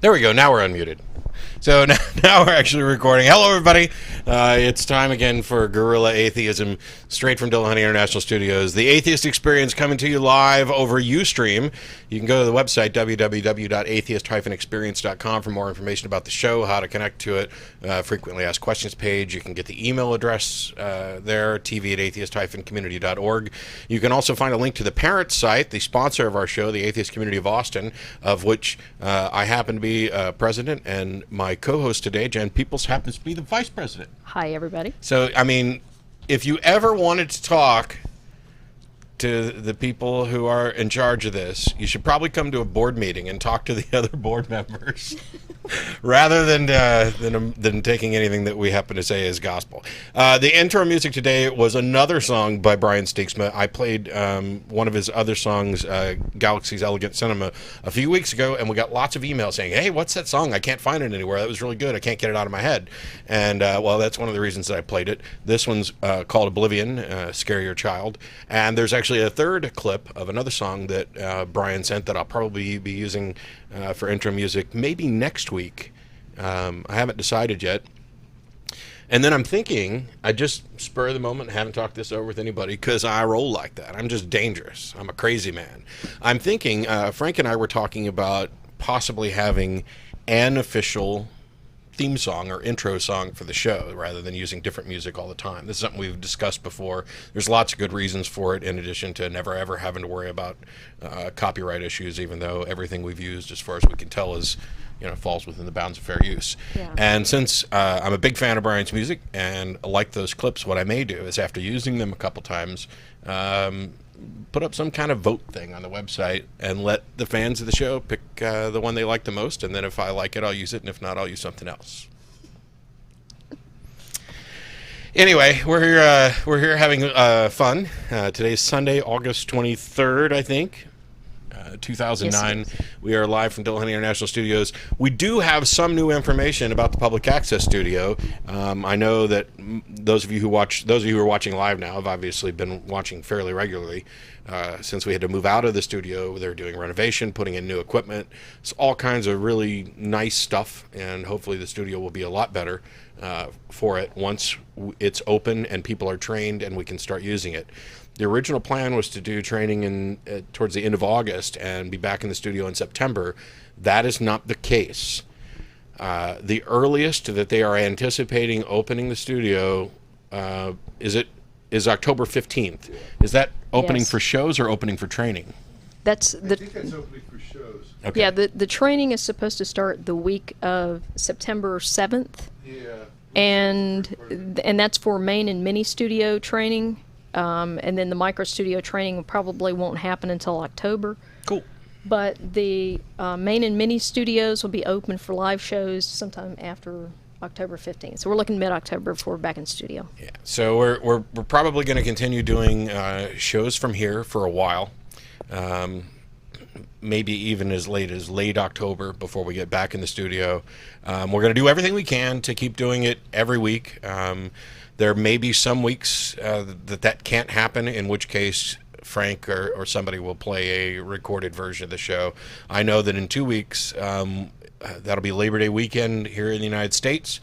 There we go. Now we're unmuted. So now we're actually recording. Hello, everybody. It's time again for Guerrilla Atheism, straight from Dillahunty International Studios. The Atheist Experience coming to you live over Ustream. You can go to the website, www.atheist-experience.com, for more information about the show, how to connect to it, frequently asked questions page. You can get the email address there, tv@atheist-community.org. You can also find a link to the parent site, the sponsor of our show, the Atheist Community of Austin, of which I happen to be president, and my co-host today, Jen Peeples, happens to be the vice president. Hi, everybody. So, I mean, if you ever wanted to talk to the people who are in charge of this, you should probably come to a board meeting and talk to the other board members rather than taking anything that we happen to say as gospel. The intro music today was another song by Brian Stiegsma. I played one of his other songs, Galaxy's Elegant Cinema, a few weeks ago, and we got lots of emails saying, hey, what's that song? I can't find it anywhere. That was really good. I can't get it out of my head. And, well, that's one of the reasons that I played it. This one's called Oblivion, Scare Your Child. And there's actually a third clip of another song that Brian sent that I'll probably be using for intro music maybe next week. I haven't decided yet. And then I'm thinking, I just spur of the moment, haven't talked this over with anybody because I roll like that. I'm just dangerous. I'm a crazy man. I'm thinking, Frank and I were talking about possibly having an official theme song or intro song for the show rather than using different music all the time. This is something we've discussed before. There's lots of good reasons for it, in addition to never ever having to worry about copyright issues, even though everything we've used, as far as we can tell, is, falls within the bounds of fair use. Yeah. And since I'm a big fan of Brian's music and like those clips, what I may do is, after using them a couple times, put up some kind of vote thing on the website and let the fans of the show pick the one they like the most, and then if I like it, I'll use it, and if not, I'll use something else. Anyway, we're here having fun. Today's Sunday, August 23rd, I think. 2009. Yes, we are live from Dillahunty International Studios. We do have some new information about the public access studio. I know that those of you who are watching live now have obviously been watching fairly regularly. Since we had to move out of the studio, they're doing renovation, putting in new equipment. It's all kinds of really nice stuff, and hopefully the studio will be a lot better for it once it's open and people are trained and we can start using it. The original plan was to do training towards the end of August and be back in the studio in September. That is not the case. The earliest that they are anticipating opening the studio is October 15th. Is that opening Yes. for shows or opening for training? I think that's opening for shows. Okay. Yeah, the training is supposed to start the week of September 7th, Yeah. and that's for main and mini studio training, and then the micro studio training probably won't happen until October. Cool. But the main and mini studios will be open for live shows sometime after October 15th. So we're looking mid-October before we're back in studio. Yeah. So we're probably going to continue doing shows from here for a while. Maybe even as late October before we get back in the studio. We're going to do everything we can to keep doing it every week. There may be some weeks that can't happen, in which case Frank or somebody will play a recorded version of the show. I know that in 2 weeks, that'll be Labor Day weekend here in the United States.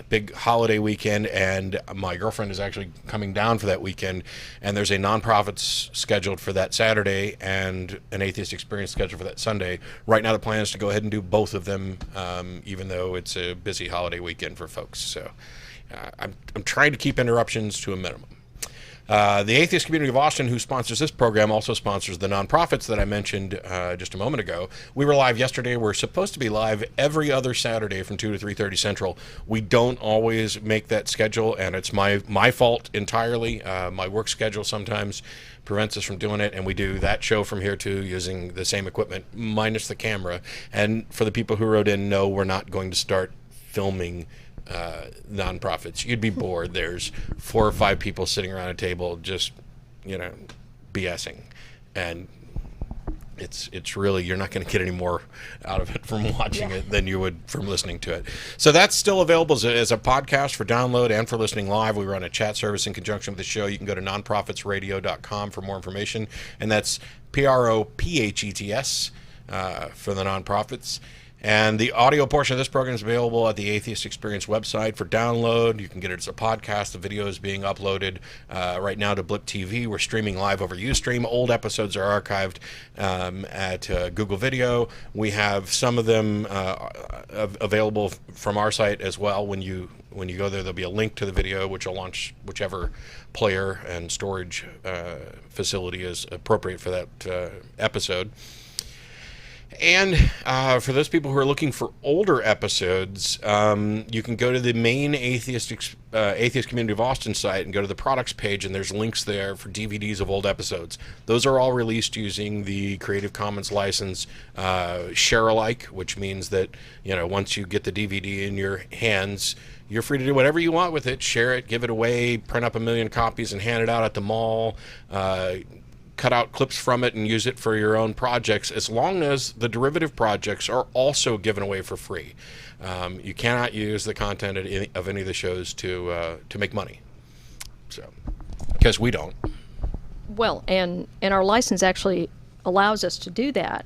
Big holiday weekend, and my girlfriend is actually coming down for that weekend, and there's a non-profits scheduled for that Saturday and an Atheist Experience scheduled for that Sunday. Right now the plan is to go ahead and do both of them, even though it's a busy holiday weekend for folks. So I'm trying to keep interruptions to a minimum. The Atheist Community of Austin, who sponsors this program, also sponsors the nonprofits that I mentioned just a moment ago. We were live yesterday. We're supposed to be live every other Saturday from 2 to 3:30 Central. We don't always make that schedule, and it's my fault entirely. My work schedule sometimes prevents us from doing it, and we do that show from here too using the same equipment, minus the camera. And for the people who wrote in, no, we're not going to start filming nonprofits. You'd be bored. There's 4 or 5 people sitting around a table just, BSing, and it's really, you're not going to get any more out of it from watching it than you would from listening to it. So that's still available as a podcast for download and for listening live. We run a chat service in conjunction with the show. You can go to nonprofitsradio.com for more information, and that's PROPHETS for the nonprofits. And the audio portion of this program is available at the Atheist Experience website for download. You can get it as a podcast. The video is being uploaded right now to Blip TV. We're streaming live over Ustream. Old episodes are archived at Google Video. We have some of them available from our site as well. When you go there, there'll be a link to the video, which will launch whichever player and storage facility is appropriate for that episode. And for those people who are looking for older episodes, you can go to the main Atheist Community of Austin site and go to the products page, and there's links there for DVDs of old episodes. Those are all released using the Creative Commons license, share alike, which means that once you get the DVD in your hands, you're free to do whatever you want with it. Share it, give it away, print up 1 million copies and hand it out at the mall. Cut out clips from it and use it for your own projects, as long as the derivative projects are also given away for free. You cannot use the content of any of the shows to make money, so because we don't. Well, and our license actually allows us to do that.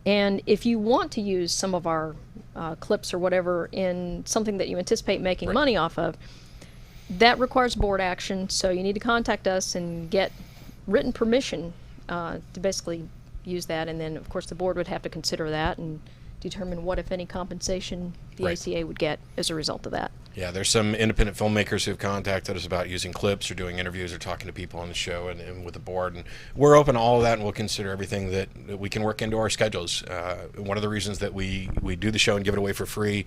And if you want to use some of our clips or whatever in something that you anticipate making money off of, that requires board action. So you need to contact us and get written permission to basically use that, and then of course the board would have to consider that and determine what, if any, compensation the ACA would get as a result of that. Yeah, there's some independent filmmakers who've contacted us about using clips or doing interviews or talking to people on the show and with the board, and we're open to all of that, and we'll consider everything that we can work into our schedules. One of the reasons that we do the show and give it away for free,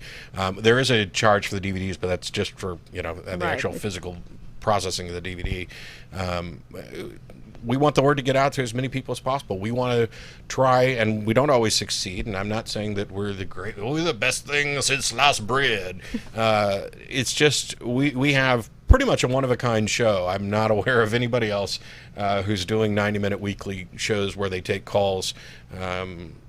there is a charge for the DVDs, but that's just for the actual physical processing of the DVD. We want the word to get out to as many people as possible. We want to try, and we don't always succeed, and I'm not saying that we're the best thing since sliced bread. It's just we have pretty much a one-of-a-kind show. I'm not aware of anybody else who's doing 90-minute weekly shows where they take calls,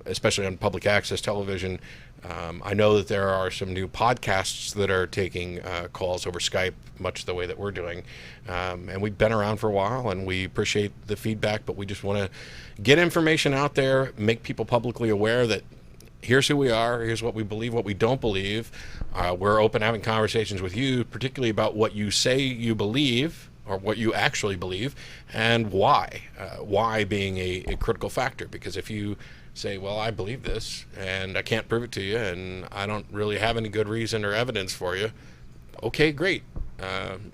especially on public access television. I know that there are some new podcasts that are taking calls over Skype, much the way that we're doing. And we've been around for a while, and we appreciate the feedback, but we just want to get information out there, make people publicly aware that here's who we are, here's what we believe, what we don't believe. We're open to having conversations with you, particularly about what you say you believe, or what you actually believe, and why. Why being a critical factor, because if you say, well, I believe this, and I can't prove it to you, and I don't really have any good reason or evidence for you, okay, great.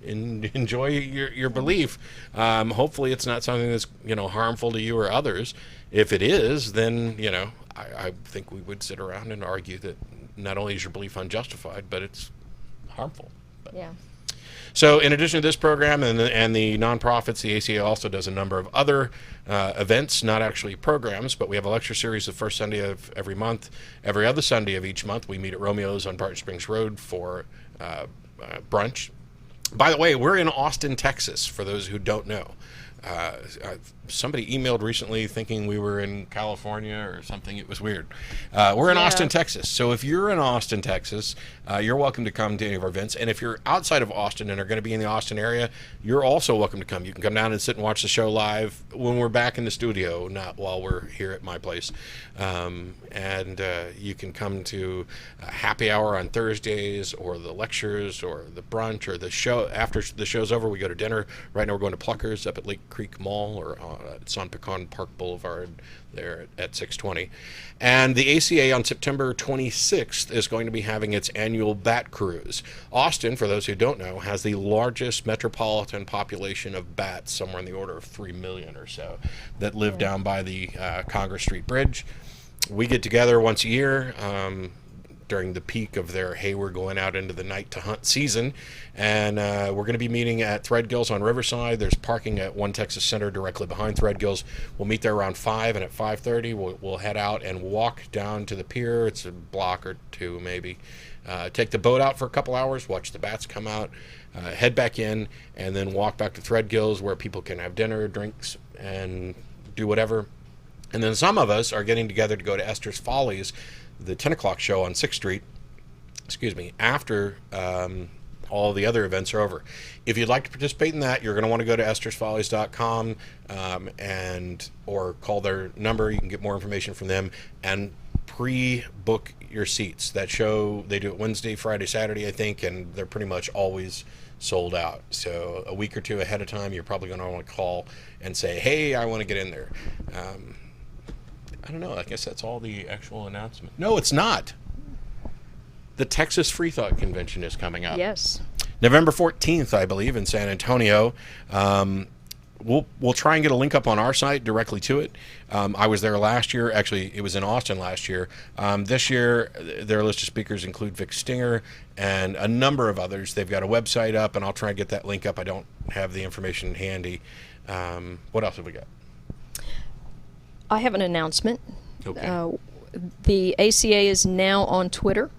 Enjoy your belief. Hopefully it's not something that's harmful to you or others. If it is, then I think we would sit around and argue that not only is your belief unjustified, but it's harmful. Yeah. So in addition to this program and the nonprofits, the ACA also does a number of other events, not actually programs, but we have a lecture series the first Sunday of every month. Every other Sunday of each month, we meet at Romeo's on Barton Springs Road for brunch. By the way, we're in Austin, Texas, for those who don't know. Somebody emailed recently thinking we were in California or something. It was weird. We're in Austin, Texas. So if you're in Austin, Texas, you're welcome to come to any of our events. And if you're outside of Austin and are going to be in the Austin area, you're also welcome to come. You can come down and sit and watch the show live when we're back in the studio, not while we're here at my place. And you can come to a happy hour on Thursdays, or the lectures, or the brunch, or the show. After the show's over, we go to dinner. Right now we're going to Pluckers up at Lake Creek Mall, or it's on Pecan Park Boulevard there at 620. And the ACA on September 26th is going to be having its annual Bat Cruise. Austin, for those who don't know, has the largest metropolitan population of bats, somewhere in the order of 3 million or so, that live down by the Congress Street Bridge. We get together once a year during the peak of their we're going out into the night to hunt season, and we're going to be meeting at Threadgills on Riverside. There's parking at One Texas Center directly behind Threadgills. We'll meet there around 5, and at 5:30 we'll head out and walk down to the pier. It's a block or two maybe. Take the boat out for a couple hours, watch the bats come out, head back in, and then walk back to Threadgills where people can have dinner, drinks, and do whatever. And then some of us are getting together to go to Esther's Follies, the 10 o'clock show on 6th Street, after all the other events are over. If you'd like to participate in that, you're going to want to go to Esther'sFollies.com or call their number. You can get more information from them. And pre-book your seats. That show, they do it Wednesday, Friday, Saturday, I think, and they're pretty much always sold out. So a week or two ahead of time, you're probably going to want to call and say, hey, I want to get in there. I don't know. I guess that's all the actual announcement. No, it's not. The Texas Free Thought Convention is coming up. Yes. November 14th, I believe, in San Antonio. We'll try and get a link up on our site directly to it. I was there last year. Actually, it was in Austin last year. This year, their list of speakers include Vic Stinger and a number of others. They've got a website up, and I'll try and get that link up. I don't have the information handy. What else have we got? I have an announcement. Okay. The ACA is now on Twitter.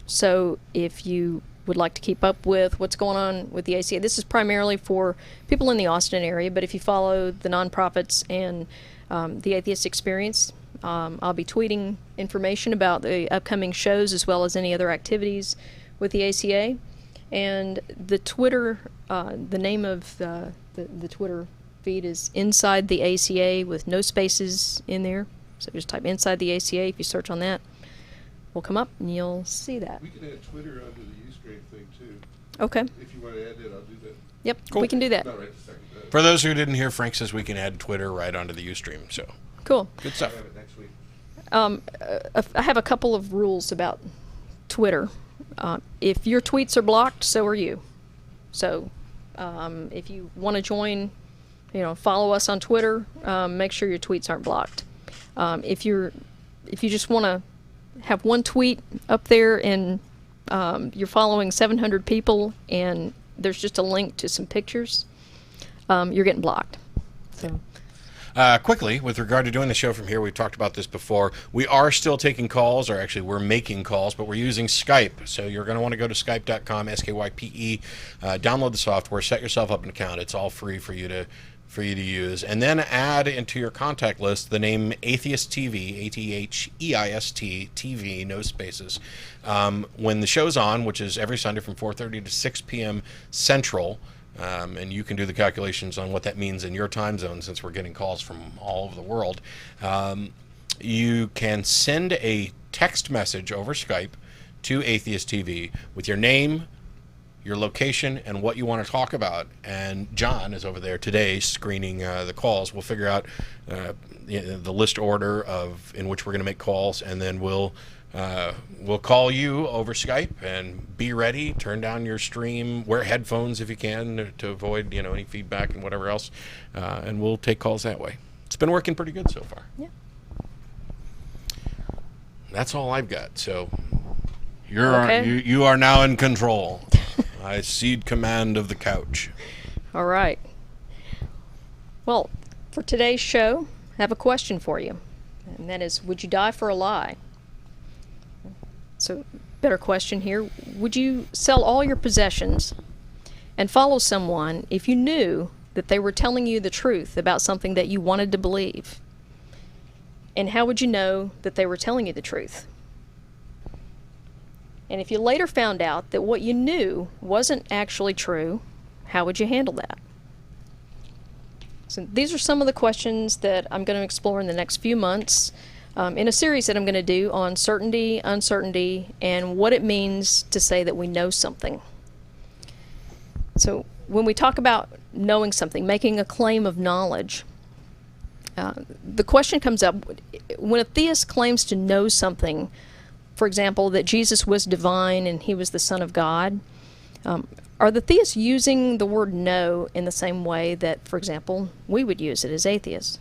So if you would like to keep up with what's going on with the ACA, this is primarily for people in the Austin area, but if you follow the nonprofits and the Atheist Experience, I'll be tweeting information about the upcoming shows as well as any other activities with the ACA. And the Twitter, the name of the Twitter feed is Inside the ACA with no spaces in there. So just type Inside the ACA. If you search on that, will come up and you'll see that. We can add Twitter under the Ustream thing too. Okay. If you want to add that, I'll do that. Yep, Cool. we can do that. Not right this second. For those who didn't hear, Frank says we can add Twitter right onto the Ustream. So Cool. good I'll stuff. have it next week. I have a couple of rules about Twitter. If your tweets are blocked, so are you. So if you want to join, follow us on Twitter, make sure your tweets aren't blocked. If you just want to have one tweet up there and you're following 700 people and there's just a link to some pictures, you're getting blocked. So. Quickly, with regard to doing the show from here, we've talked about this before. We are still taking calls, or actually we're making calls, but we're using Skype. So you're going to want to go to skype.com, SKYPE, download the software, set yourself up an account. It's all free for you to use, and then add into your contact list the name Atheist TV, ATHEIST TV, no spaces. When the show's on, which is every Sunday from 4:30 to 6 p.m. Central, and you can do the calculations on what that means in your time zone, since we're getting calls from all over the world. You can send a text message over Skype to Atheist TV with your name, your location, and what you want to talk about. And John is over there today screening the calls. We'll figure out the list order in which we're going to make calls, and then we'll call you over Skype. And be ready. Turn down your stream. Wear headphones if you can to avoid any feedback and whatever else. And we'll take calls that way. It's been working pretty good so far. Yeah. That's all I've got. So you are now in control. I cede command of the couch. All right. Well, for today's show, I have a question for you. And that is, would you die for a lie? So, better question here. Would you sell all your possessions and follow someone if you knew that they were telling you the truth about something that you wanted to believe? And how would you know that they were telling you the truth? And if you later found out that what you knew wasn't actually true, how would you handle that? So these are some of the questions that I'm going to explore in the next few months in a series that I'm going to do on certainty, uncertainty, and what it means to say that we know something. So when we talk about knowing something, making a claim of knowledge, the question comes up, when a theist claims to know something, for example, that Jesus was divine and he was the Son of God, are the theists using the word know in the same way that, for example, we would use it as atheists?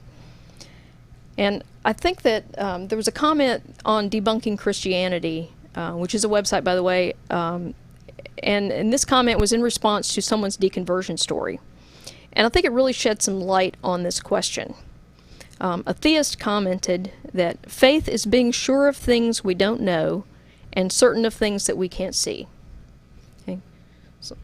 And I think that there was a comment on Debunking Christianity, which is a website, by the way, and this comment was in response to someone's deconversion story. And I think it really shed some light on this question. A theist commented that faith is being sure of things we don't know and certain of things that we can't see. Okay? So,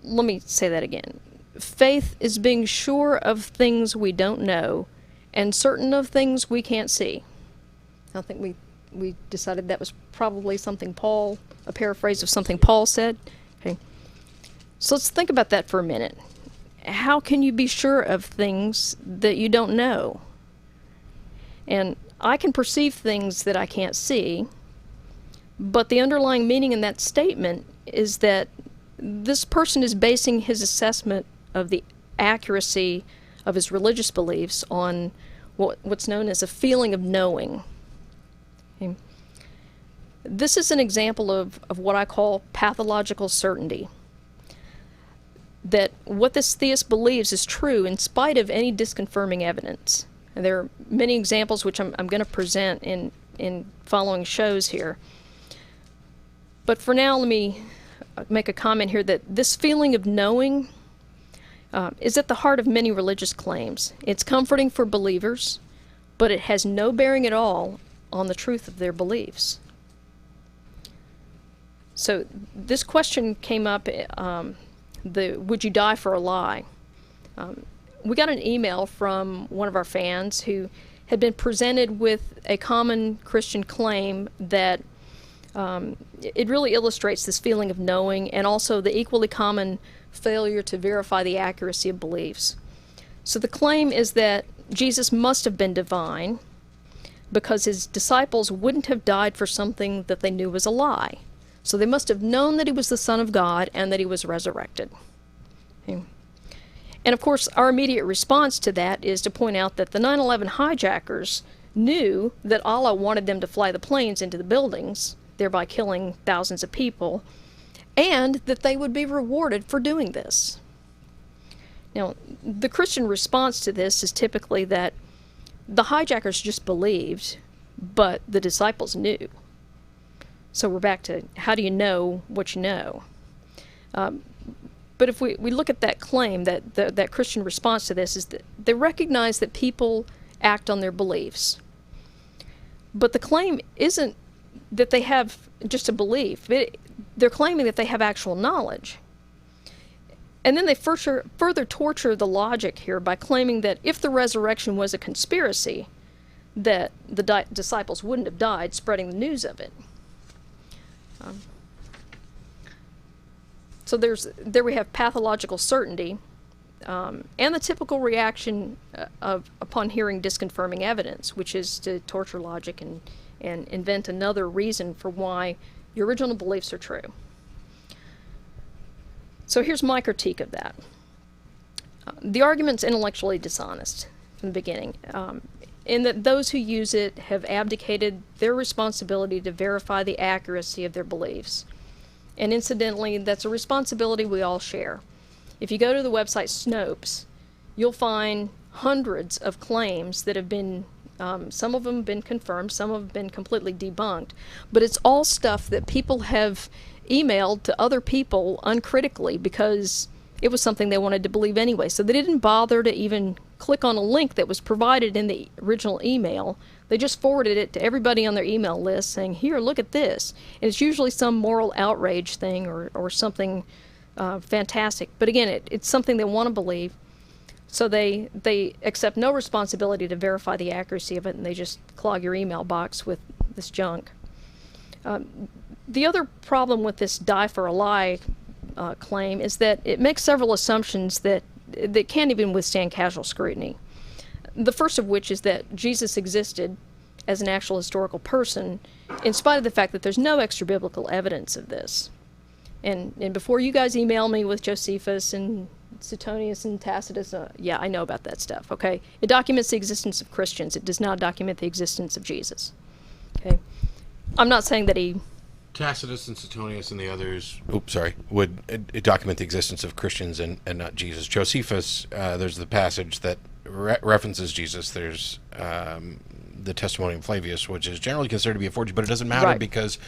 let me say that again. Faith is being sure of things we don't know and certain of things we can't see. I think we decided that was probably something a paraphrase of something Paul said. Okay. So let's think about that for a minute. How can you be sure of things that you don't know? And I can perceive things that I can't see, but the underlying meaning in that statement is that this person is basing his assessment of the accuracy of his religious beliefs on what's known as a feeling of knowing. Okay. This is an example of what I call pathological certainty. That what this theist believes is true in spite of any disconfirming evidence. And there are many examples which I'm going to present in following shows here. But for now, let me make a comment here that this feeling of knowing is at the heart of many religious claims. It's comforting for believers, but it has no bearing at all on the truth of their beliefs. So this question came up, would you die for a lie? We got an email from one of our fans who had been presented with a common Christian claim that it really illustrates this feeling of knowing and also the equally common failure to verify the accuracy of beliefs. So the claim is that Jesus must have been divine because his disciples wouldn't have died for something that they knew was a lie. So they must have known that he was the Son of God and that he was resurrected. Okay. And of course, our immediate response to that is to point out that the 9/11 hijackers knew that Allah wanted them to fly the planes into the buildings, thereby killing thousands of people, and that they would be rewarded for doing this. Now, the Christian response to this is typically that the hijackers just believed, but the disciples knew. So we're back to how do you know what you know? But if we look at that claim, that Christian response to this is that they recognize that people act on their beliefs. But the claim isn't that they have just a belief. They're claiming that they have actual knowledge. And then they further torture the logic here by claiming that if the resurrection was a conspiracy, that the disciples wouldn't have died spreading the news of it. So there we have pathological certainty and the typical reaction upon hearing disconfirming evidence, which is to torture logic and invent another reason for why your original beliefs are true. So here's my critique of that. The argument's intellectually dishonest from the beginning, in that those who use it have abdicated their responsibility to verify the accuracy of their beliefs. And incidentally, that's a responsibility we all share. If you go to the website Snopes, you'll find hundreds of claims that have been, some of them have been confirmed, some have been completely debunked, but it's all stuff that people have emailed to other people uncritically because it was something they wanted to believe anyway. So they didn't bother to even click on a link that was provided in the original email. They just forwarded it to everybody on their email list saying, here, look at this. And it's usually some moral outrage thing or something fantastic. But again, it's something they want to believe. So they accept no responsibility to verify the accuracy of it, and they just clog your email box with this junk. The other problem with this die for a lie claim is that it makes several assumptions that can't even withstand casual scrutiny. The first of which is that Jesus existed as an actual historical person, in spite of the fact that there's no extra biblical evidence of this. And before you guys email me with Josephus and Suetonius and Tacitus, yeah, I know about that stuff, okay? It documents the existence of Christians. It does not document the existence of Jesus, okay? I'm not saying that he... Tacitus and Suetonius and the others, would document the existence of Christians and not Jesus. Josephus, there's the passage that references Jesus. There's the testimony of Flavius, which is generally considered to be a forgery, but it doesn't matter Right. because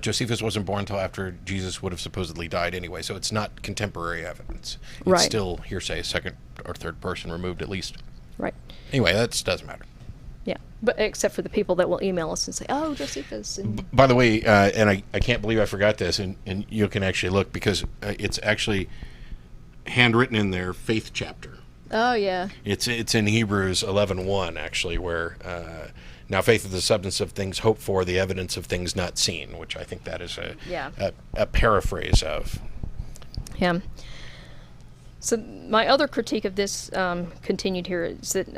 Josephus wasn't born until after Jesus would have supposedly died anyway, so it's not contemporary evidence. It's Right. still hearsay, second or third person removed at least. Right. Anyway, that doesn't matter. Yeah, but except for the people that will email us and say, oh, Josephus. And... By the way, and I can't believe I forgot this, and you can actually look because it's actually handwritten in their faith chapter. Oh, yeah. It's in Hebrews 11:1 actually, where now faith is the substance of things hoped for, the evidence of things not seen, which I think that is a paraphrase of. Yeah. So my other critique of this, continued here, is that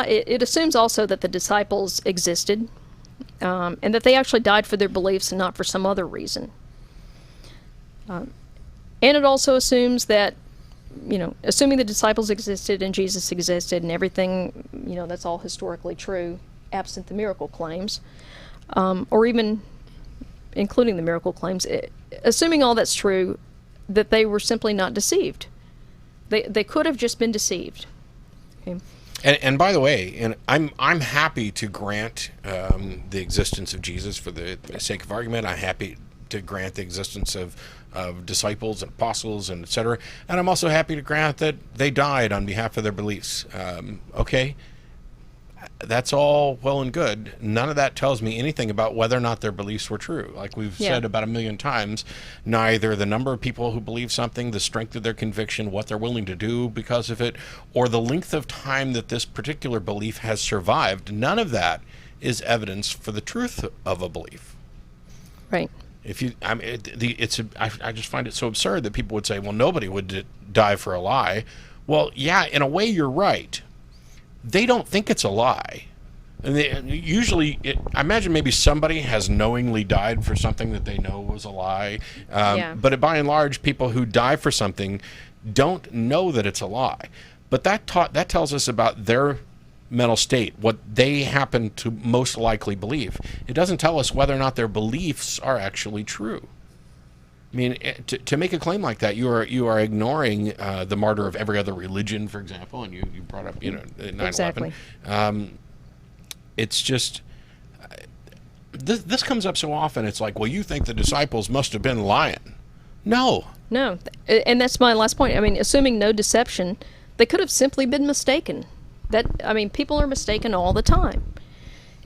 it assumes also that the disciples existed, and that they actually died for their beliefs and not for some other reason. And it also assumes that, assuming the disciples existed and Jesus existed and everything, that's all historically true, absent the miracle claims, or even including the miracle claims, assuming all that's true, that they were simply not deceived. They could have just been deceived. Okay. And by the way, and I'm happy to grant the existence of Jesus for the sake of argument. I'm happy to grant the existence of disciples and apostles and etc. And I'm also happy to grant that they died on behalf of their beliefs. Okay, that's all well and good. None of that tells me anything about whether or not their beliefs were true. Like we've said about 1 million times, neither the number of people who believe something, the strength of their conviction, what they're willing to do because of it, or the length of time that this particular belief has survived, none of that is evidence for the truth of a belief. Right. If you, I just find it so absurd that people would say, well, nobody would die for a lie. Well, yeah, in a way you're right. They don't think it's a lie. And usually, I imagine maybe somebody has knowingly died for something that they know was a lie. But by and large, people who die for something don't know that it's a lie. But that tells us about their mental state, what they happen to most likely believe. It doesn't tell us whether or not their beliefs are actually true. I mean, to make a claim like that, you are ignoring the martyr of every other religion, for example, and you brought up 9/11. Exactly. It's just this comes up so often. It's like, well, you think the disciples must have been lying. No, and that's my last point. I mean, assuming no deception, they could have simply been mistaken. People are mistaken all the time,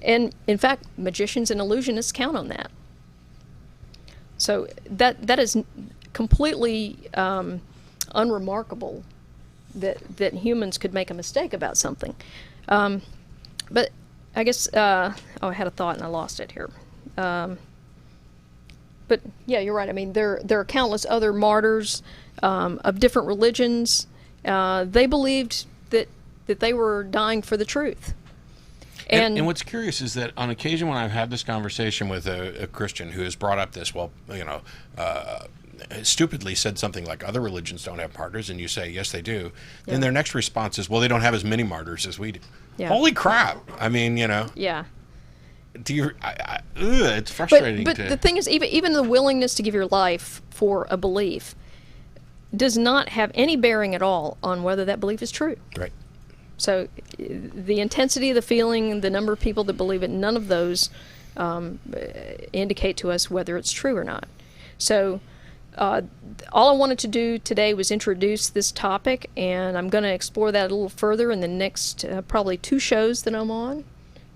and in fact, magicians and illusionists count on that. So that is completely unremarkable that humans could make a mistake about something. But I guess I had a thought and I lost it here. But yeah, you're right. I mean, there are countless other martyrs of different religions. They believed that they were dying for the truth. And what's curious is that on occasion when I've had this conversation with a Christian who has brought up this, stupidly said something like other religions don't have martyrs, and you say, yes, they do. Then their next response is, well, they don't have as many martyrs as we do. Yeah. Holy crap. I mean, Yeah. It's frustrating. But the thing is, even the willingness to give your life for a belief does not have any bearing at all on whether that belief is true. Right. So the intensity of the feeling, the number of people that believe it, none of those indicate to us whether it's true or not. So all I wanted to do today was introduce this topic, and I'm going to explore that a little further in the next probably 2 shows that I'm on.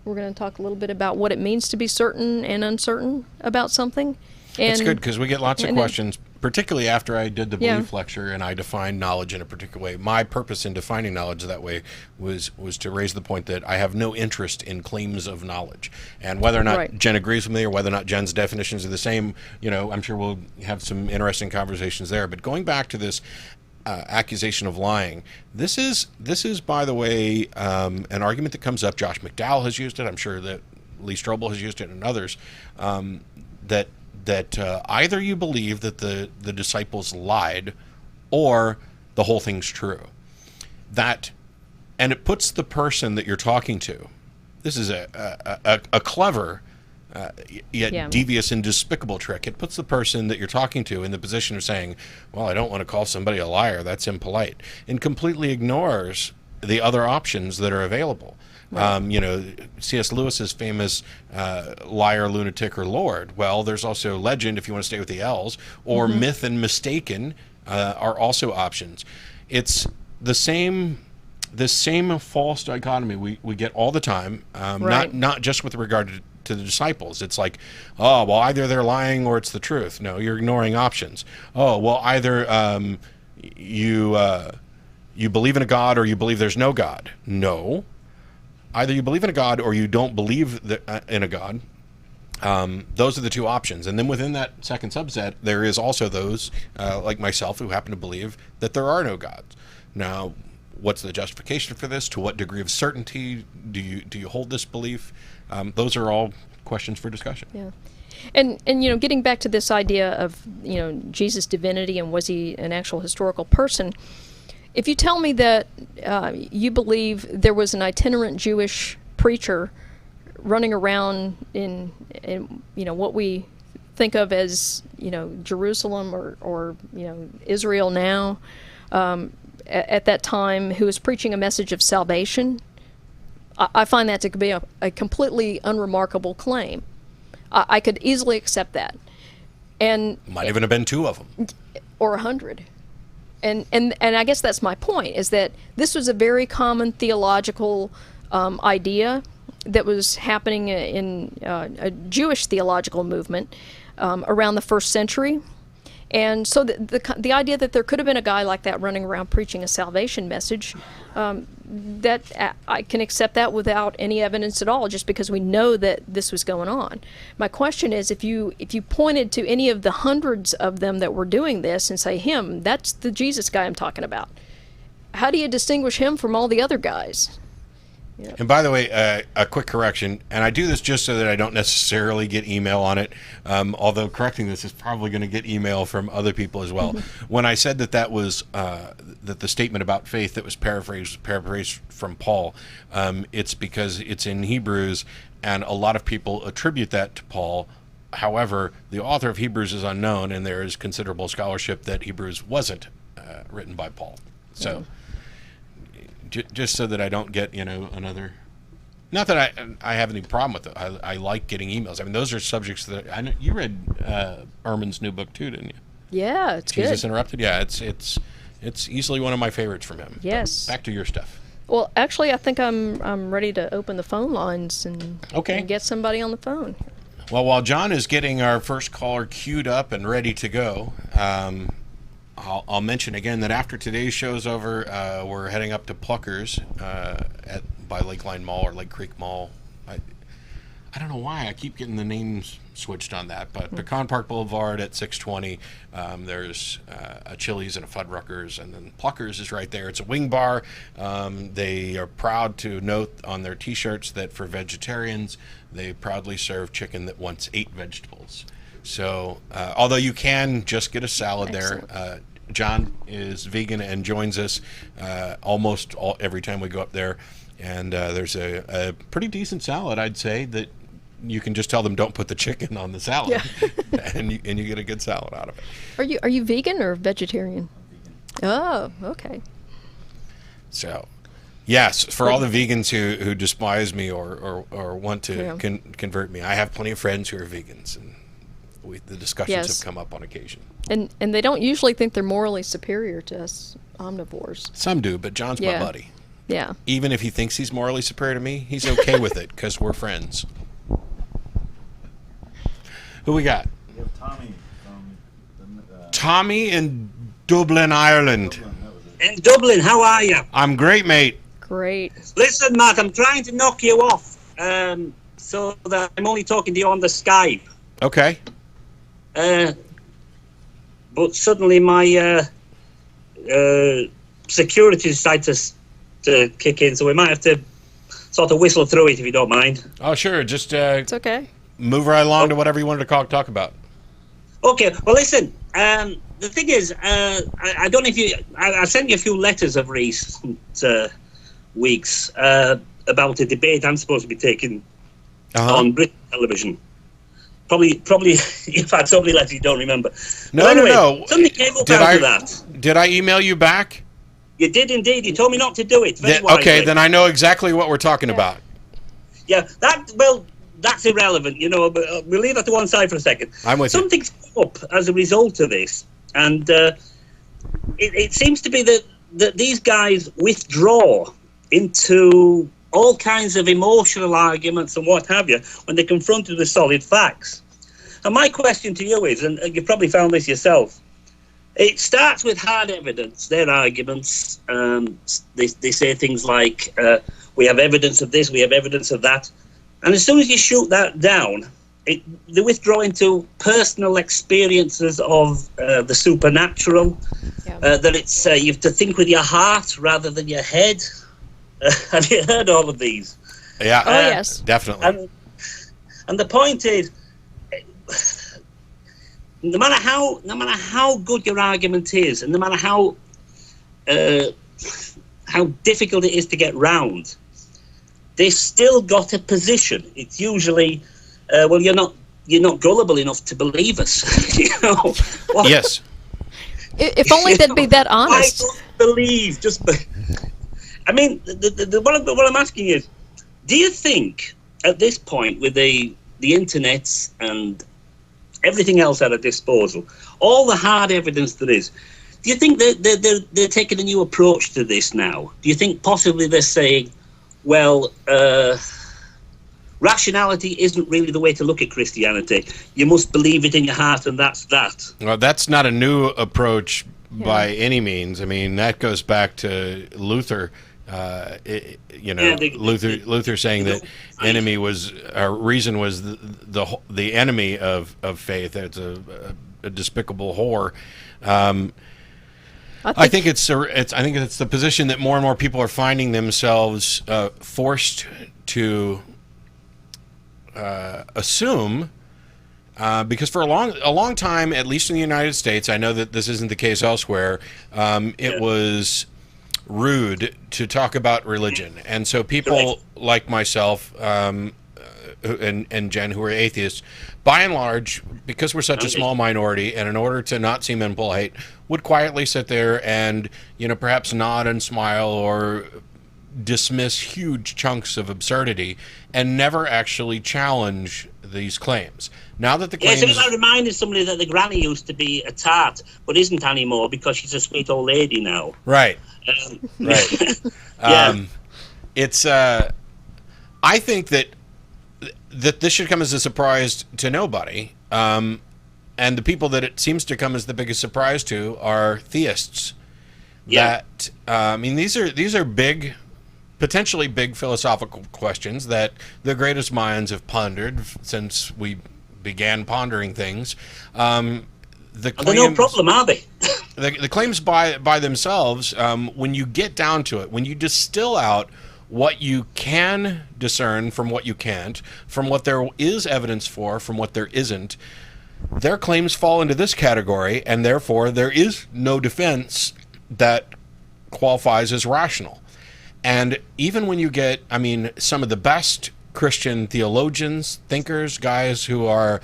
We're going to talk a little bit about what it means to be certain and uncertain about something. It's good because we get lots of questions, particularly after I did the belief lecture and I defined knowledge in a particular way. My purpose in defining knowledge that way was to raise the point that I have no interest in claims of knowledge. And whether or not Jen agrees with me or whether or not Jen's definitions are the same, I'm sure we'll have some interesting conversations there. But going back to this accusation of lying, this is by the way, an argument that comes up. Josh McDowell has used it. I'm sure that Lee Strobel has used it and others, that either you believe that the disciples lied or the whole thing's true. And it puts the person that you're talking to, this is a clever yet devious and despicable trick. It puts the person that you're talking to in the position of saying, well, I don't want to call somebody a liar, that's impolite, and completely ignores the other options that are available. C.S. Lewis's famous liar, lunatic, or Lord. Well, there's also legend, if you want to stay with the L's, or myth and mistaken are also options. It's the same false dichotomy we get all the time, not just with regard to the disciples. It's like, oh, well, either they're lying or it's the truth. No, you're ignoring options. Oh, well, either you believe in a God or you believe there's no God. No. Either you believe in a God or you don't believe in a God. Those are the two options. And then within that second subset, there is also those like myself who happen to believe that there are no gods. Now, what's the justification for this? To what degree of certainty do you hold this belief? Those are all questions for discussion. Yeah. And getting back to this idea of, Jesus' divinity and was he an actual historical person, if you tell me that you believe there was an itinerant Jewish preacher running around in what we think of as, Jerusalem or Israel now, at that time, who was preaching a message of salvation, I find that to be a completely unremarkable claim. I could easily accept that. And might even have been 2 of them. Or 100. And I guess that's my point, is that this was a very common theological idea that was happening in a Jewish theological movement around the 1st century. And so the idea that there could have been a guy like that running around preaching a salvation message, that I can accept that without any evidence at all, just because we know that this was going on. My question is, if you pointed to any of the hundreds of them that were doing this and say, that's the Jesus guy I'm talking about, how do you distinguish him from all the other guys? Yep. And by the way, a quick correction, and I do this just so that I don't necessarily get email on it, although correcting this is probably going to get email from other people as well. When I said that was that the statement about faith that was paraphrased from Paul, it's because it's in Hebrews, and a lot of people attribute that to Paul. However, the author of Hebrews is unknown, and there is considerable scholarship that Hebrews wasn't written by Paul. So. Just so that I don't get, another... Not that I have any problem with it. I like getting emails. I mean, those are subjects that... I know you read Ehrman's new book, too, didn't you? Yeah, it's Jesus good. Interrupted? Yeah, it's easily one of my favorites from him. Yes. But back to your stuff. Well, actually, I think I'm ready to open the phone lines and get somebody on the phone. Well, while John is getting our first caller queued up and ready to go... I'll mention again that after today's show's over, we're heading up to Pluckers by Lakeline Mall or Lake Creek Mall. I don't know why I keep getting the names switched on that, but Pecan Park Boulevard at 620. There's a Chili's and a Fuddruckers, and then Pluckers is right there. It's a wing bar. They are proud to note on their T-shirts that for vegetarians, they proudly serve chicken that wants 8 vegetables. So, although you can just get a salad there, John is vegan and joins us every time we go up there. And there's a pretty decent salad, I'd say, that you can just tell them don't put the chicken on the salad, and you get a good salad out of it. Are you vegan or vegetarian? Oh, okay. So, yes, for all the vegans who despise me or want to convert me, I have plenty of friends who are vegans, and the discussions have come up on occasion. And they don't usually think they're morally superior to us omnivores. Some do, but John's my buddy. Yeah. Even if he thinks he's morally superior to me, he's okay with it because we're friends. Who we got? We have Tommy from Tommy in Dublin, Ireland. In Dublin, how are you? I'm great, mate. Great. Listen, Matt, I'm trying to knock you off so that I'm only talking to you on the Skype. Okay. But suddenly my security decided to kick in, so we might have to sort of whistle through it if you don't mind. Oh, sure. Just it's okay. Move right along to whatever you wanted to talk about. Okay. Well, listen. The thing is, I don't know if I sent you a few letters of recent weeks about a debate I'm supposed to be taking on British television. Probably, you've had so many letters you don't remember. No, anyway, no. Something came up out of that. Did I email you back? You did indeed. You told me not to do it. Okay, then I know exactly what we're talking about. Yeah, that's irrelevant, but we'll leave that to one side for a second. I'm with you. Something's come up as a result of this, and it seems to be that these guys withdraw into all kinds of emotional arguments and what have you when they're confronted with solid facts. And my question to you is, and you probably found this yourself, it starts with hard evidence, their arguments. They say things like, we have evidence of this, we have evidence of that. And as soon as you shoot that down, they withdraw into personal experiences of the supernatural. Yeah. That it's you have to think with your heart rather than your head. Have you heard all of these? Yeah. Oh, yes. Definitely. And the point is, no matter how good your argument is, and no matter how difficult it is to get round, they've still got a position. It's usually, well, you're not gullible enough to believe us. You know. Well, Yes. If only they'd be that honest. I don't believe. I mean, what I'm asking is, do you think at this point, with the internet and everything else at our disposal, all the hard evidence there is, do you think that they're taking a new approach to this now? Do you think possibly they're saying, well, rationality isn't really the way to look at Christianity. You must believe it in your heart, and that's that. Well, that's not a new approach Yeah. by any means. I mean, that goes back to Luther. Luther saying that enemy was reason was the enemy of faith. It's a despicable whore. I think it's the position that more and more people are finding themselves forced to assume, because for a long time, at least in the United States, I know that this isn't the case elsewhere. It was rude to talk about religion, and so people like myself and Jen, who are atheists, by and large, because we're such a small minority, and in order to not seem impolite, would quietly sit there and perhaps nod and smile or dismiss huge chunks of absurdity and never actually challenge these claims. Now that the claims... Yes, I reminded somebody that the granny used to be a tart, but isn't anymore because she's a sweet old lady now. Right. Right. Yeah. It's... I think that this should come as a surprise to nobody. And the people that it seems to come as the biggest surprise to are theists. Yeah. That these are big, potentially big philosophical questions that the greatest minds have pondered since we began pondering things. The claims, they're no problem, are they? the claims by themselves, when you get down to it, when you distill out what you can discern from what you can't, from what there is evidence for, from what there isn't, their claims fall into this category, and therefore there is no defense that qualifies as rational. And even when you get, some of the best Christian theologians, thinkers, guys who are,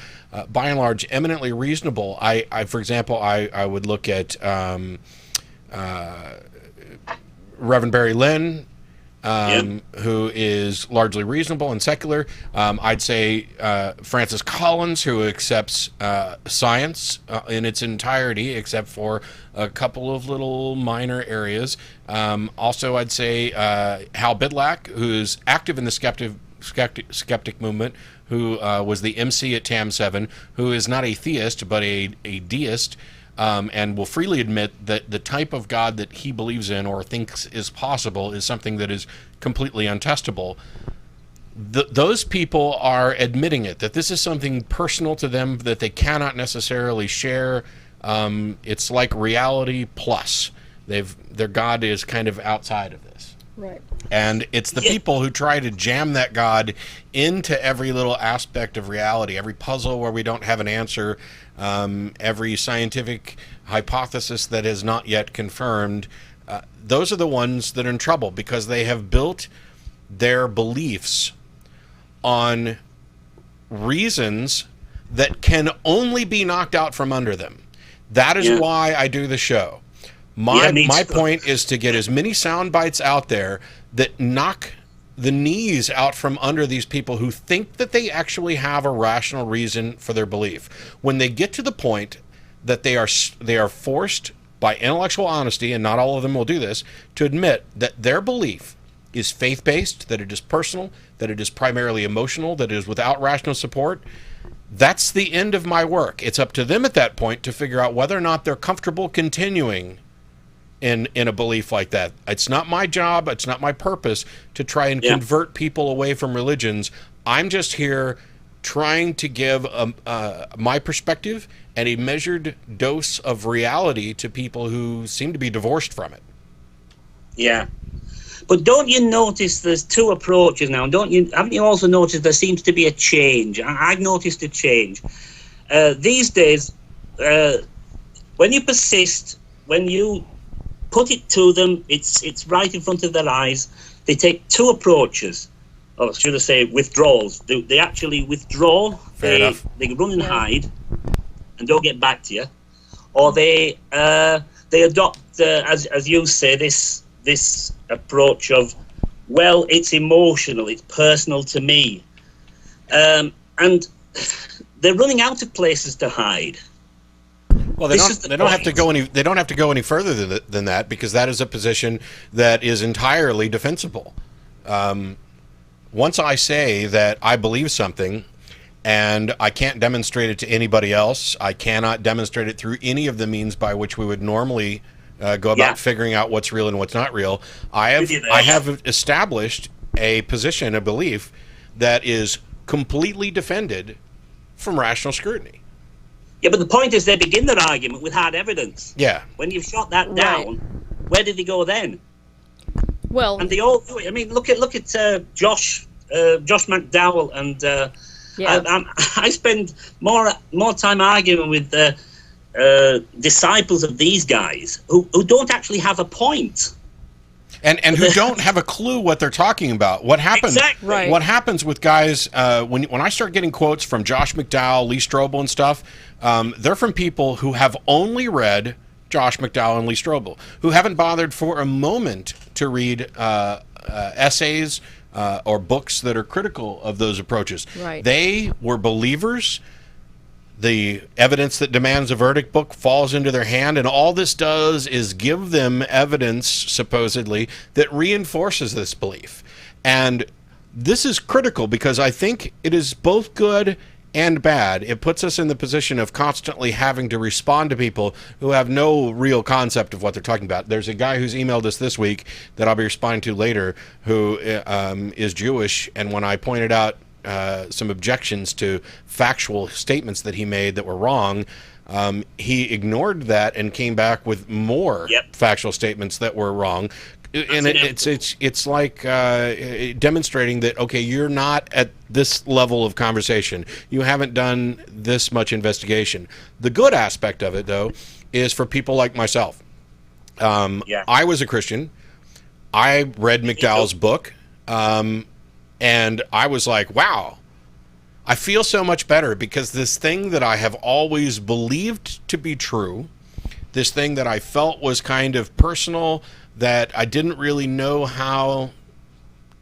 by and large, eminently reasonable. For example, I would look at Reverend Barry Lynn, who is largely reasonable and secular. I'd say Francis Collins, who accepts science in its entirety, except for a couple of little minor areas. Also, I'd say Hal Bidlack, who's active in the skeptic movement, who was the MC at TAM 7, who is not a theist, but a deist. And will freely admit that the type of God that he believes in or thinks is possible is something that is completely untestable. Those people are admitting it, that this is something personal to them that they cannot necessarily share. It's like reality plus. Their God is kind of outside of this. Right. And it's the people who try to jam that God into every little aspect of reality, every puzzle where we don't have an answer, every scientific hypothesis that is not yet confirmed. Those are the ones that are in trouble because they have built their beliefs on reasons that can only be knocked out from under them. That is why I do the show. My point is to get as many sound bites out there that knock the knees out from under these people who think that they actually have a rational reason for their belief. When they get to the point that they are forced by intellectual honesty, and not all of them will do this, to admit that their belief is faith-based, that it is personal, that it is primarily emotional, that it is without rational support, that's the end of my work. It's up to them at that point to figure out whether or not they're comfortable continuing in a belief like that. It's not my job, it's not my purpose to try and convert people away from religions. I'm just here trying to give my perspective and a measured dose of reality to people who seem to be divorced from it. Yeah. But don't you notice there's two approaches now? Haven't you also noticed there seems to be a change? I've noticed a change. These days, when you persist, when you put it to them, it's right in front of their eyes. They take two approaches, or should I say withdrawals. They actually withdraw. Fair enough. They run and hide and don't get back to you. Or they adopt, as you say, this approach of, well, it's emotional, it's personal to me. And they're running out of places to hide. Well, they don't have to go any further than that, because that is a position that is entirely defensible. Once I say that I believe something and I can't demonstrate it to anybody else, I cannot demonstrate it through any of the means by which we would normally go about figuring out what's real and what's not real. I have established a position, a belief that is completely defended from rational scrutiny. Yeah, but the point is they begin their argument with hard evidence. Yeah. When you've shot that down, where did they go then? Well, and they all do it. I mean, look at Josh McDowell, and I spend more time arguing with disciples of these guys who don't actually have a point. And who don't have a clue what they're talking about. What happens? Exactly. Right. What happens with guys when I start getting quotes from Josh McDowell, Lee Strobel, and stuff? They're from people who have only read Josh McDowell and Lee Strobel, who haven't bothered for a moment to read essays or books that are critical of those approaches. Right. They were believers. The evidence that demands a verdict book falls into their hand, and all this does is give them evidence, supposedly, that reinforces this belief. And this is critical because I think it is both good and bad. It puts us in the position of constantly having to respond to people who have no real concept of what they're talking about. There's a guy who's emailed us this week that I'll be responding to later who is Jewish, and when I pointed out some objections to factual statements that he made that were wrong, he ignored that and came back with more factual statements that were wrong. And it's like demonstrating that, okay, you're not at this level of conversation. You haven't done this much investigation. The good aspect of it, though, is for people like myself. I was a Christian. I read McDowell's book. And I was like, wow, I feel so much better because this thing that I have always believed to be true, this thing that I felt was kind of personal, that I didn't really know how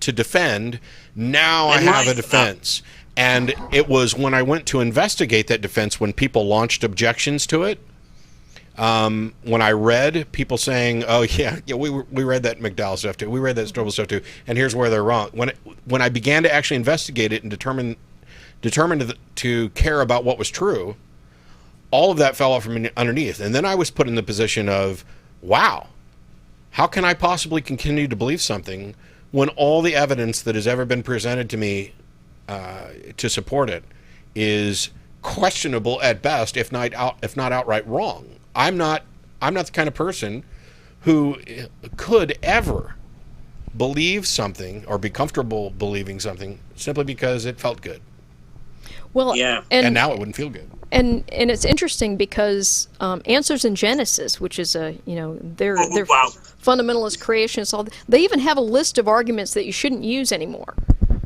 to defend, now I have a defense. And it was when I went to investigate that defense, when people launched objections to it, when I read people saying, "Oh yeah, we read that McDowell stuff too, we read that Strobel stuff too, and here's where they're wrong." When I began to actually investigate it and determined to care about what was true, all of that fell off from underneath, and then I was put in the position of, "Wow, how can I possibly continue to believe something when all the evidence that has ever been presented to me to support it is questionable at best, if not outright wrong?" I'm not the kind of person who could ever believe something or be comfortable believing something simply because it felt good. Well, and now it wouldn't feel good. And it's interesting because Answers in Genesis, which is they're fundamentalist creationists, they even have a list of arguments that you shouldn't use anymore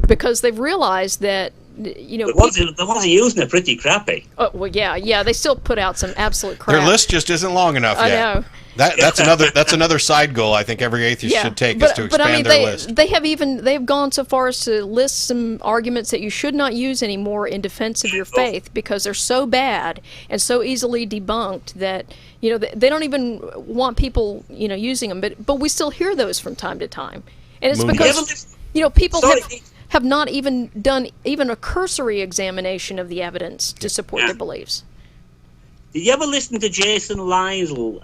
because they've realized that the ones they're using are pretty crappy. Oh, well, yeah, they still put out some absolute crap. Their list just isn't long enough yet. I know. That's another side goal I think every atheist should take, is to expand their list. They've gone so far as to list some arguments that you should not use anymore in defense of your faith because they're so bad and so easily debunked that they don't even want people using them. But we still hear those from time to time, and it's because people have not even done even a cursory examination of the evidence to support their beliefs. Did you ever listen to Jason Liesel?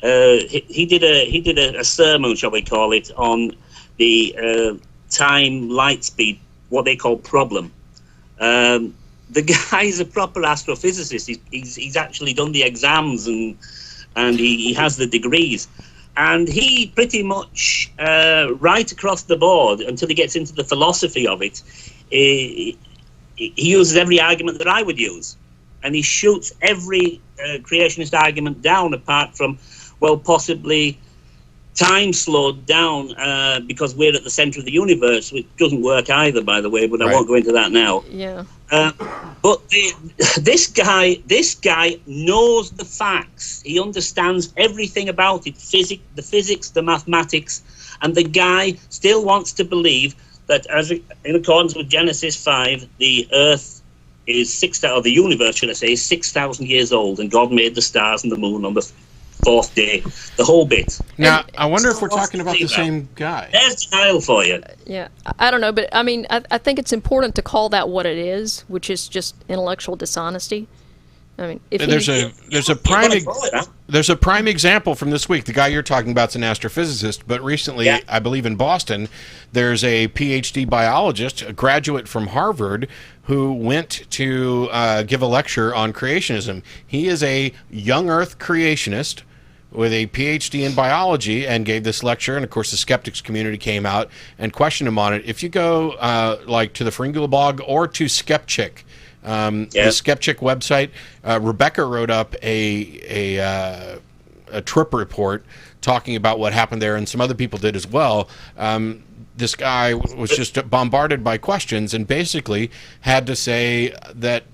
He did a sermon, shall we call it, on the time light speed, what they call problem. The guy's a proper astrophysicist. He's actually done the exams and he has the degrees. And he pretty much, right across the board, until he gets into the philosophy of it, he uses every argument that I would use. And he shoots every creationist argument down, apart from, well, possibly time slowed down because we're at the center of the universe, which doesn't work either, by the way, but I won't go into that now. Yeah. But this guy knows the facts. He understands everything about it, the physics, the mathematics, and the guy still wants to believe that, in accordance with Genesis 5, the Earth is the universe, should I say, is 6,000 years old, and God made the stars and the moon on the fourth day, the whole bit. Now, I wonder if we're talking about the same guy. There's denial for you. Yeah, I don't know, but I mean, I think it's important to call that what it is, which is just intellectual dishonesty. I mean, if there's a prime example from this week. The guy you're talking about is an astrophysicist, but recently, I believe in Boston, there's a PhD biologist, a graduate from Harvard, who went to give a lecture on creationism. He is a young Earth creationist with a PhD in biology and gave this lecture, and of course the skeptics community came out and questioned him on it. If you go like to the Fringula blog or to Skepchick, the Skepchick website, Rebecca wrote up a trip report talking about what happened there, and some other people did as well. This guy was just bombarded by questions and basically had to say that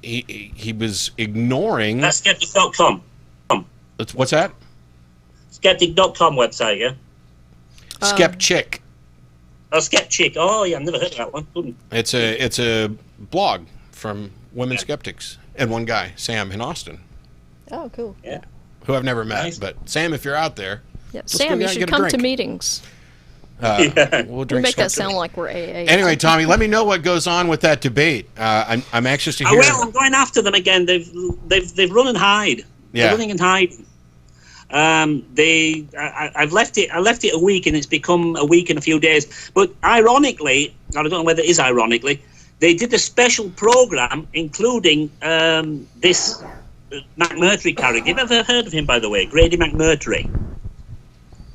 he was ignoring... That's skeptic.com. What's that? Skeptic.com website, yeah? Skepchick. Oh, Skepchick. Oh, yeah, I've never heard of that one. It's a blog from women skeptics and one guy, Sam, in Austin. Oh, cool. Yeah. Who I've never met, but Sam, if you're out there... Yeah, Sam, you should come to meetings. We'll drink. We make that sound like we're AA. Anyway, Tommy, let me know what goes on with that debate. I'm anxious to hear. Well, I'm going after them again. They've run and hide. They're running and hiding. I've left it. I left it a week, and it's become a week and a few days. But ironically, I don't know whether it is ironically, they did a special program including this McMurtry character. You've ever heard of him, by the way, Grady McMurtry?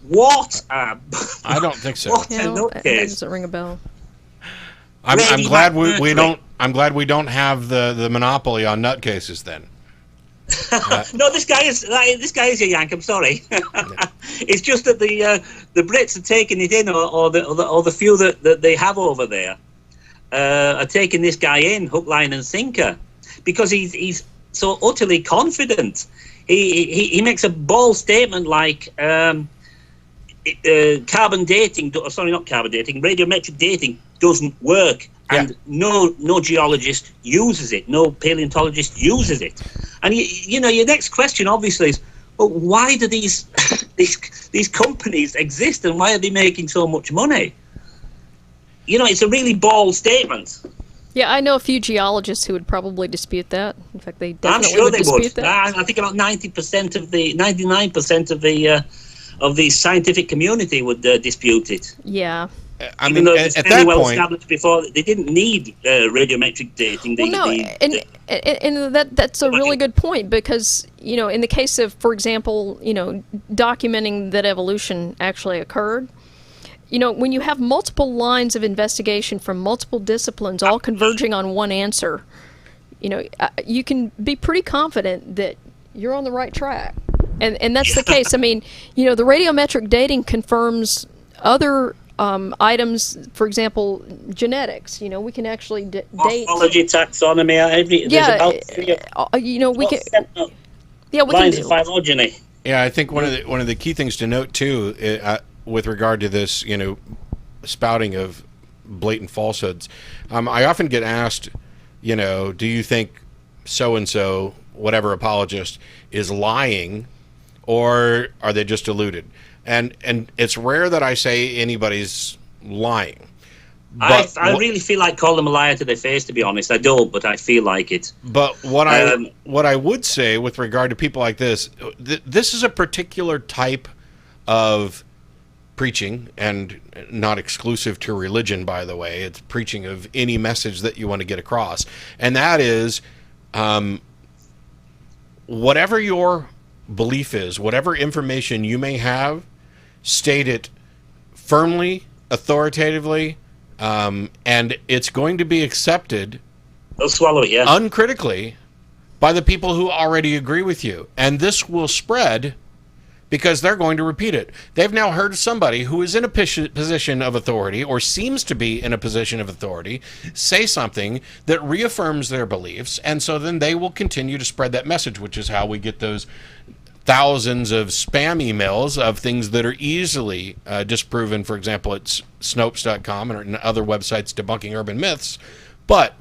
What? I don't think so. What that doesn't ring a bell. I'm glad we don't. I'm glad we don't have the monopoly on nutcases then. No, this guy is a Yank. I'm sorry. It's just that the Brits are taking it in, or the few that they have over there are taking this guy in hook, line, and sinker because he's so utterly confident. He makes a bold statement like. Carbon dating, sorry, not carbon dating, radiometric dating doesn't work, and no geologist uses it, no paleontologist uses it. And you know, your next question obviously is, well, why do these these companies exist, and why are they making so much money? You know, it's a really bold statement. Yeah, I know a few geologists who would probably dispute that. In fact, they definitely I'm sure would they dispute would. that. I think about 99% of the scientific community would dispute it. Yeah. I Even mean, though it's at fairly that well point, established before, they didn't need radiometric dating. And that's a really good point because, you know, in the case of, for example, you know, documenting that evolution actually occurred, you know, when you have multiple lines of investigation from multiple disciplines all converging on one answer, you know, you can be pretty confident that you're on the right track. And that's the case. I mean, you know, the radiometric dating confirms other items, for example, genetics. You know, we can actually date... Morphology, taxonomy, you know, we can... lines of phylogeny. Yeah, I think one of the key things to note, too, with regard to this, you know, spouting of blatant falsehoods, I often get asked, you know, do you think so-and-so, whatever apologist, is lying, or are they just deluded? And it's rare that I say anybody's lying. But I really feel like calling them a liar to their face, to be honest. I don't, but I feel like it. But what I would say with regard to people like this, this is a particular type of preaching, and not exclusive to religion, by the way. It's preaching of any message that you want to get across. And that is, whatever your belief is, whatever information you may have, state it firmly, authoritatively, and it's going to be accepted They'll swallow it, yeah. uncritically by the people who already agree with you. And this will spread because they're going to repeat it. They've now heard somebody who is in a position of authority, or seems to be in a position of authority, say something that reaffirms their beliefs, and so then they will continue to spread that message, which is how we get those thousands of spam emails of things that are easily disproven, for example, at Snopes.com and other websites debunking urban myths. But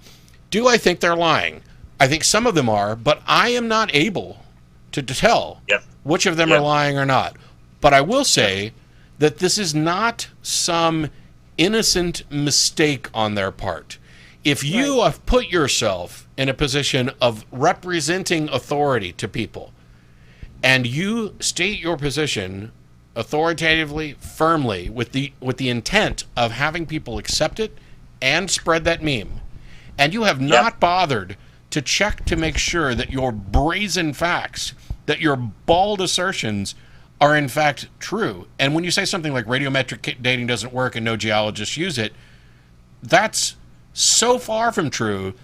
do I think they're lying? I think some of them are, but I am not able to tell which of them are lying or not. But I will say that this is not some innocent mistake on their part. If you have put yourself in a position of representing authority to people, and you state your position authoritatively, firmly, with the intent of having people accept it and spread that meme, and you have not bothered to check to make sure that your brazen facts, that your bald assertions are in fact true. And when you say something like radiometric dating doesn't work and no geologists use it, that's so far from true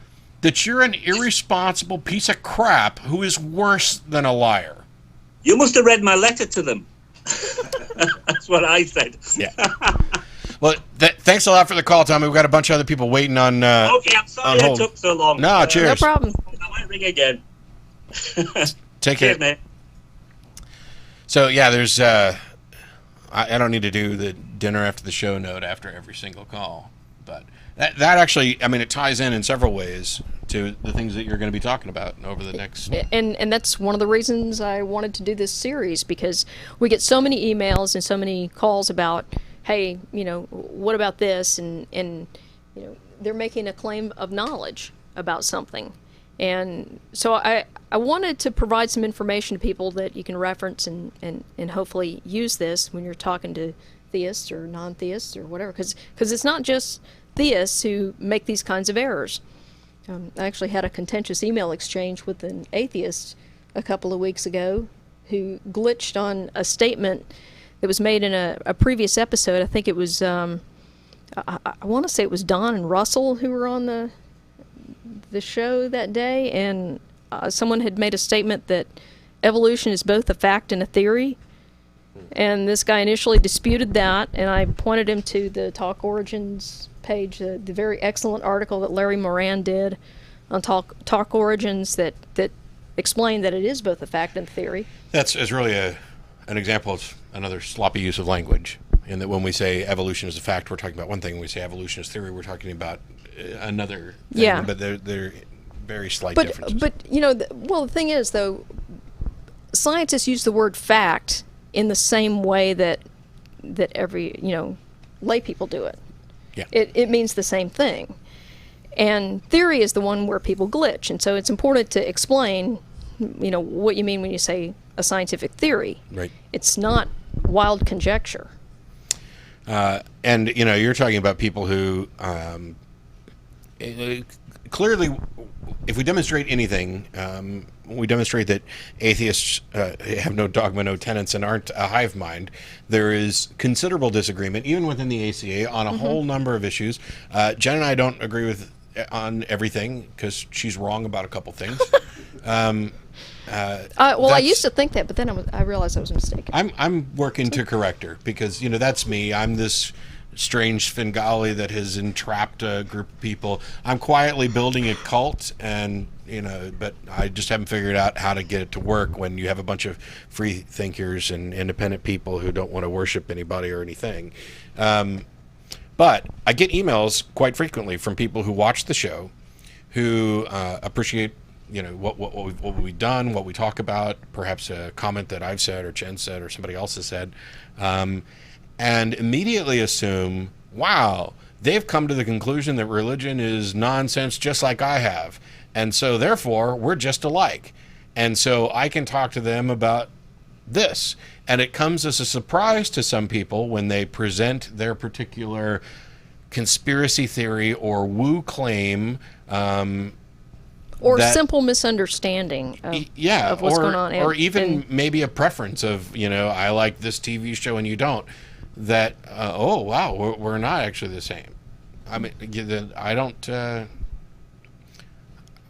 that you're an irresponsible piece of crap who is worse than a liar. You must have read my letter to them. That's what I said. Yeah. Well, thanks a lot for the call, Tommy. We've got a bunch of other people waiting on. Okay, I'm sorry it took so long. No, cheers. No problem. I might ring again. Take care. Cheers, mate. So yeah, there's. I don't need to do the dinner after the show note after every single call, but that actually, I mean, it ties in several ways to the things that you're going to be talking about over the next. And that's one of the reasons I wanted to do this series, because we get so many emails and so many calls about, hey, what about this? And they're making a claim of knowledge about something. And so I wanted to provide some information to people that you can reference and hopefully use this when you're talking to theists or non-theists or whatever. Because it's not just theists who make these kinds of errors. I actually had a contentious email exchange with an atheist a couple of weeks ago who glitched on a statement that was made in a previous episode. I think it was, I want to say it was Don and Russell who were on the show that day, and someone had made a statement that evolution is both a fact and a theory. And this guy initially disputed that, and I pointed him to the Talk Origins page, the very excellent article that Larry Moran did on Talk Origins that explained that it is both a fact and theory. That's really an example of another sloppy use of language, in that when we say evolution is a fact, we're talking about one thing. When we say evolution is theory, we're talking about another thing. Yeah. But they're very slight differences. But the thing is, though, scientists use the word fact in the same way that every lay people do it. Yeah. It means the same thing. And theory is the one where people glitch. And so it's important to explain, what you mean when you say a scientific theory. Right. It's not wild conjecture. And, you're talking about people who clearly, if we demonstrate anything, we demonstrate that atheists have no dogma, no tenets, and aren't a hive mind. There is considerable disagreement, even within the ACA, on a whole number of issues. Jen and I don't agree on everything because she's wrong about a couple things. I used to think that, but then I realized I was mistaken. I'm working to correct her because that's me. I'm this strange Svengali that has entrapped a group of people. I'm quietly building a cult, and but I just haven't figured out how to get it to work when you have a bunch of free thinkers and independent people who don't want to worship anybody or anything. But I get emails quite frequently from people who watch the show, who appreciate what we've done, what we talk about, perhaps a comment that I've said or Jen said or somebody else has said, and immediately assume, wow, they've come to the conclusion that religion is nonsense just like I have. And so therefore, we're just alike. And so I can talk to them about this. And it comes as a surprise to some people when they present their particular conspiracy theory or woo claim, or that- simple misunderstanding of what's going on. Or even maybe a preference of, I like this TV show and you don't. That, oh, wow, we're not actually the same. I mean, I don't...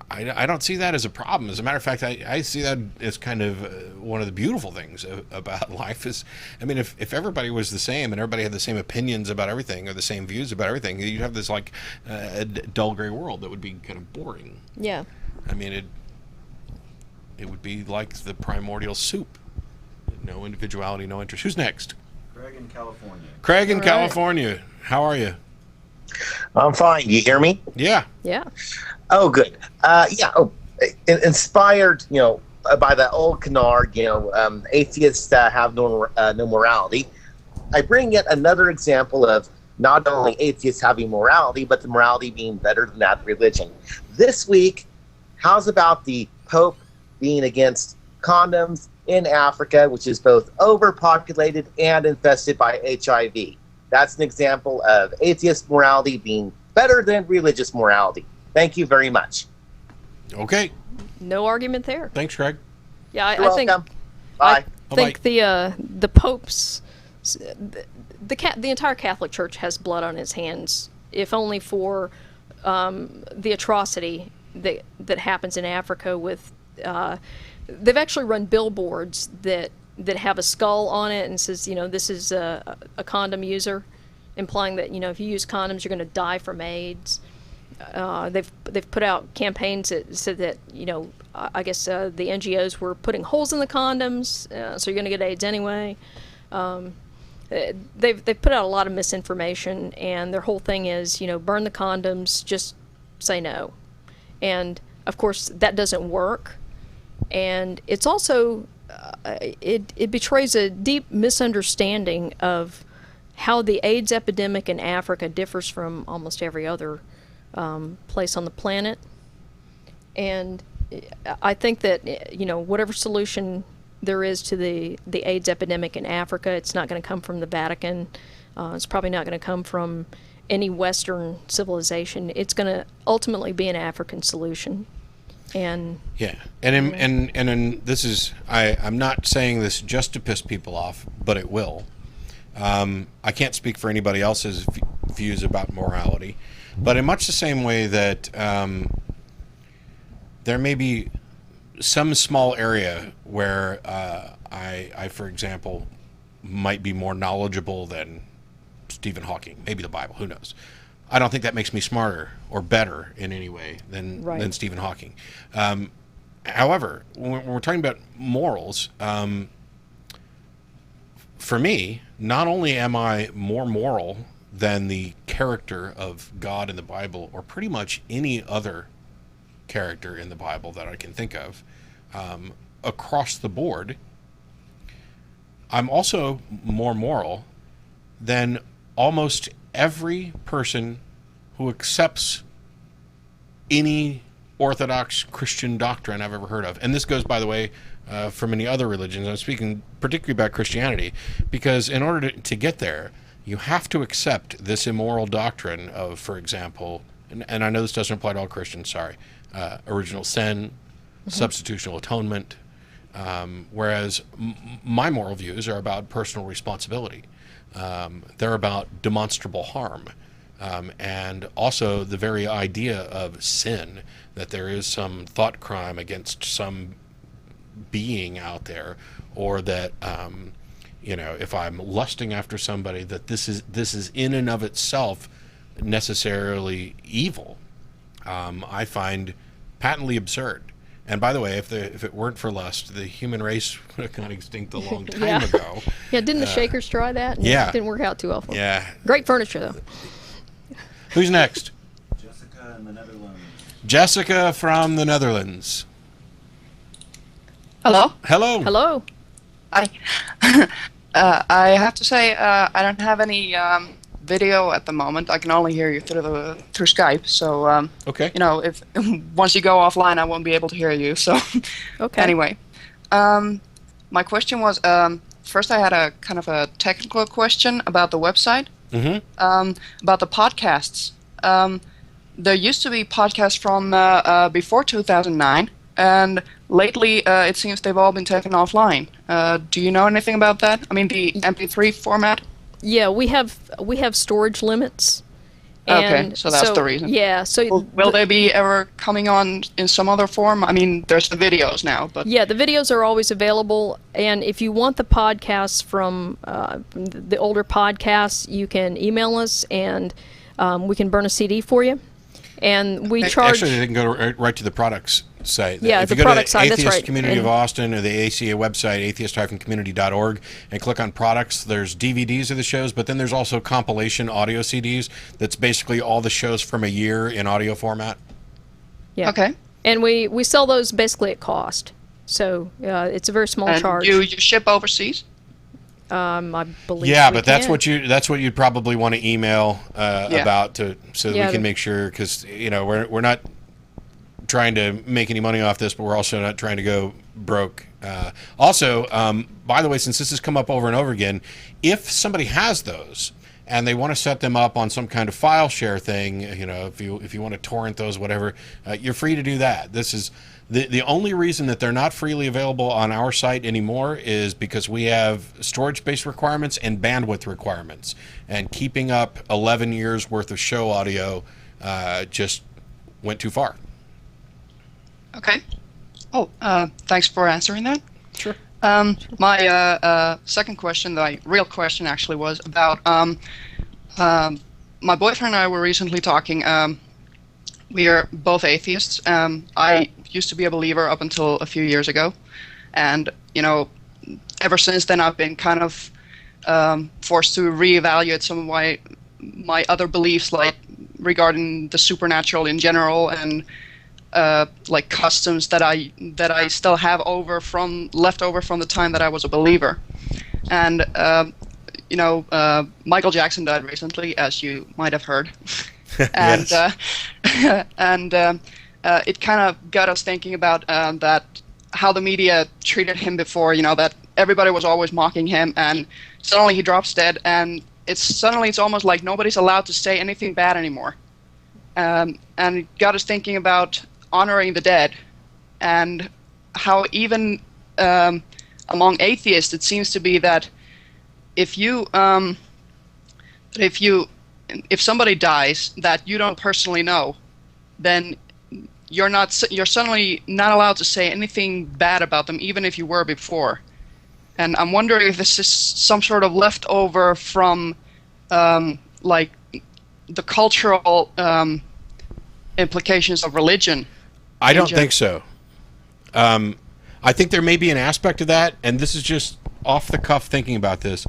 I don't see that as a problem. As a matter of fact, I see that as kind of one of the beautiful things about life is, I mean, if everybody was the same and everybody had the same opinions about everything or the same views about everything, you'd have this like dull gray world that would be kind of boring. Yeah. I mean, it would be like the primordial soup. No individuality, no interest. Who's next? Craig in California. Craig in All right. California. How are you? I'm fine. You hear me? Yeah. Yeah. Oh, good. Yeah. Oh, inspired, by the old canard, atheists have no morality. I bring yet another example of not only atheists having morality, but the morality being better than that religion. This week, how's about the Pope being against condoms in Africa, which is both overpopulated and infested by HIV? That's an example of atheist morality being better than religious morality. Thank you very much. Okay. No argument there. Thanks, Craig. Yeah, You're I think welcome. Bye. I think the Pope's the entire Catholic Church has blood on his hands, if only for the atrocity that happens in Africa. With they've actually run billboards that have a skull on it and says, this is a condom user, implying that if you use condoms you're going to die from AIDS. They've put out campaigns that said that I guess the NGOs were putting holes in the condoms, so you're going to get AIDS anyway. They've put out a lot of misinformation, and their whole thing is burn the condoms, just say no. And of course that doesn't work, and it's also it betrays a deep misunderstanding of how the AIDS epidemic in Africa differs from almost every other place on the planet. And I think that whatever solution there is to the AIDS epidemic in Africa, it's not going to come from the Vatican. It's probably not going to come from any Western civilization. It's going to ultimately be an African solution. And yeah, and this is I'm not saying this just to piss people off, but it will. I can't speak for anybody else's views about morality, but in much the same way that there may be some small area where I, for example, might be more knowledgeable than Stephen Hawking, maybe the Bible, who knows. I don't think that makes me smarter or better in any way than Stephen Hawking. However, when we're talking about morals, for me, not only am I more moral than the character of God in the Bible, or pretty much any other character in the Bible that I can think of, across the board, I'm also more moral than almost every person who accepts any Orthodox Christian doctrine I've ever heard of. And this goes, by the way, for many other religions. I'm speaking particularly about Christianity, because in order to get there, you have to accept this immoral doctrine of, for example, and I know this doesn't apply to all Christians, sorry, original sin, substitutional atonement, whereas my moral views are about personal responsibility. They're about demonstrable harm, and also the very idea of sin, that there is some thought crime against some being out there, or that if I'm lusting after somebody, that this is in and of itself necessarily evil. I find patently absurd. And by the way, if it weren't for lust, the human race would have gone extinct a long time ago. Yeah, didn't the Shakers try that? Yeah. It didn't work out too well for them. Yeah. Great furniture, though. Who's next? Jessica in the Netherlands. Jessica from the Netherlands. Hello. Hello. Hello. Hi. I have to say I don't have any video at the moment. I can only hear you through Skype. So Okay. if once you go offline, I won't be able to hear you. So Okay. anyway, my question was, first I had a kind of a technical question about the website, about the podcasts. There used to be podcasts from before 2009, and lately it seems they've all been taken offline. Do you know anything about that? I mean, the MP3 format? Yeah, we have storage limits. Okay, so that's the reason. Yeah, so will they be ever coming on in some other form? I mean, there's the videos now, but yeah, the videos are always available. And if you want the podcasts from the older podcasts, you can email us, and we can burn a CD for you. And we charge. Actually, they can go right to the products site. Yeah, if the you go product to site, that's Atheist right. Community of Austin or the ACA website, atheist-community.org, and click on products, there's DVDs of the shows, but then there's also compilation audio CDs. That's basically all the shows from a year in audio format. Yeah. Okay. And we sell those basically at cost. So it's a very small and charge. you ship overseas? I believe. Yeah, we but that's can. what you'd probably want to email about so that we can make sure, because we're not trying to make any money off this, but we're also not trying to go broke. Also, by the way, since this has come up over and over again, if somebody has those and they want to set them up on some kind of file share thing, if you want to torrent those, whatever, you're free to do that. This is the only reason that they're not freely available on our site anymore is because we have storage space requirements and bandwidth requirements, and keeping up 11 years worth of show audio just went too far. Okay. Oh, thanks for answering that. Sure. My second question, the real question actually, was about my boyfriend and I were recently talking. We are both atheists. I used to be a believer up until a few years ago, and ever since then I've been kind of forced to reevaluate some of my other beliefs, like regarding the supernatural in general, and like customs that I still have left over from the time that I was a believer. And Michael Jackson died recently, as you might have heard. And it kind of got us thinking about that, how the media treated him before, that everybody was always mocking him, and suddenly he drops dead, and it's almost like nobody's allowed to say anything bad anymore. And it got us thinking about honoring the dead, and how even among atheists it seems to be that if somebody dies that you don't personally know, then you're suddenly not allowed to say anything bad about them, even if you were before. And I'm wondering if this is some sort of leftover from like the cultural implications of religion. I don't think so. I think there may be an aspect of that, and this is just off the cuff thinking about this.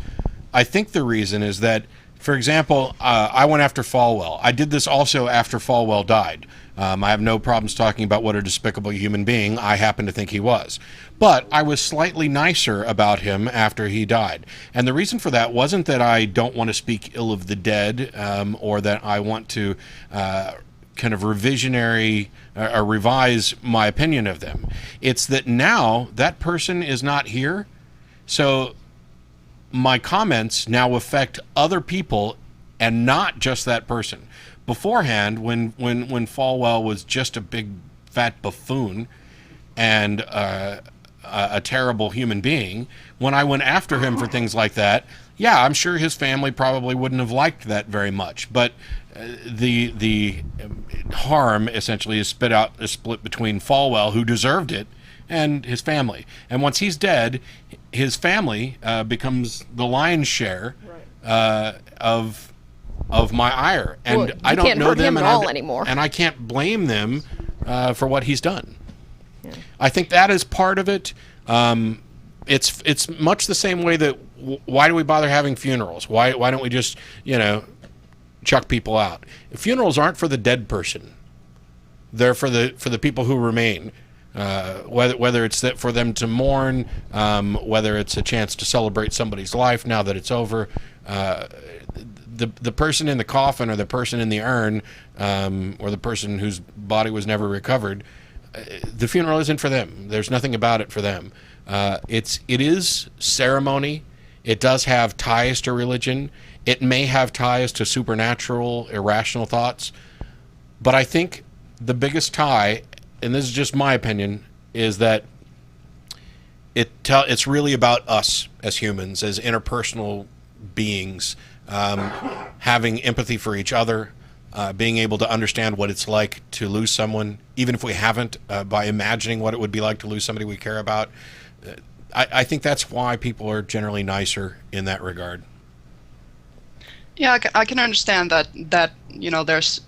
I think the reason is that, for example, I went after Falwell. I did this also after Falwell died. I have no problems talking about what a despicable human being I happen to think he was. But I was slightly nicer about him after he died. And the reason for that wasn't that I don't want to speak ill of the dead, or that I want to kind of revisionary or revise my opinion of them. It's that now that person is not here, so my comments now affect other people and not just that person. Beforehand, when Falwell was just a big fat buffoon and a terrible human being, when I went after him for things like that, yeah, I'm sure his family probably wouldn't have liked that very much, but the harm essentially is split between Falwell, who deserved it, and his family. And once he's dead, his family becomes the lion's share of my ire, and Well, I don't can't know hurt them him at all anymore. and I can't blame them for what he's done. Yeah. I think that is part of it. It's much the same way that why do we bother having funerals? Why don't we just chuck people out? Funerals aren't for the dead person; they're for the people who remain. Whether it's for them to mourn, whether it's a chance to celebrate somebody's life now that it's over. The person in the coffin or the person in the urn, or the person whose body was never recovered, the funeral isn't for them. There's nothing about it for them. It is ceremony. It does have ties to religion. It may have ties to supernatural, irrational thoughts. But I think the biggest tie, and this is just my opinion, is that it's really about us as humans, as interpersonal beings, having empathy for each other, being able to understand what it's like to lose someone, even if we haven't, by imagining what it would be like to lose somebody we care about. I think that's why people are generally nicer in that regard. Yeah, I can understand that there's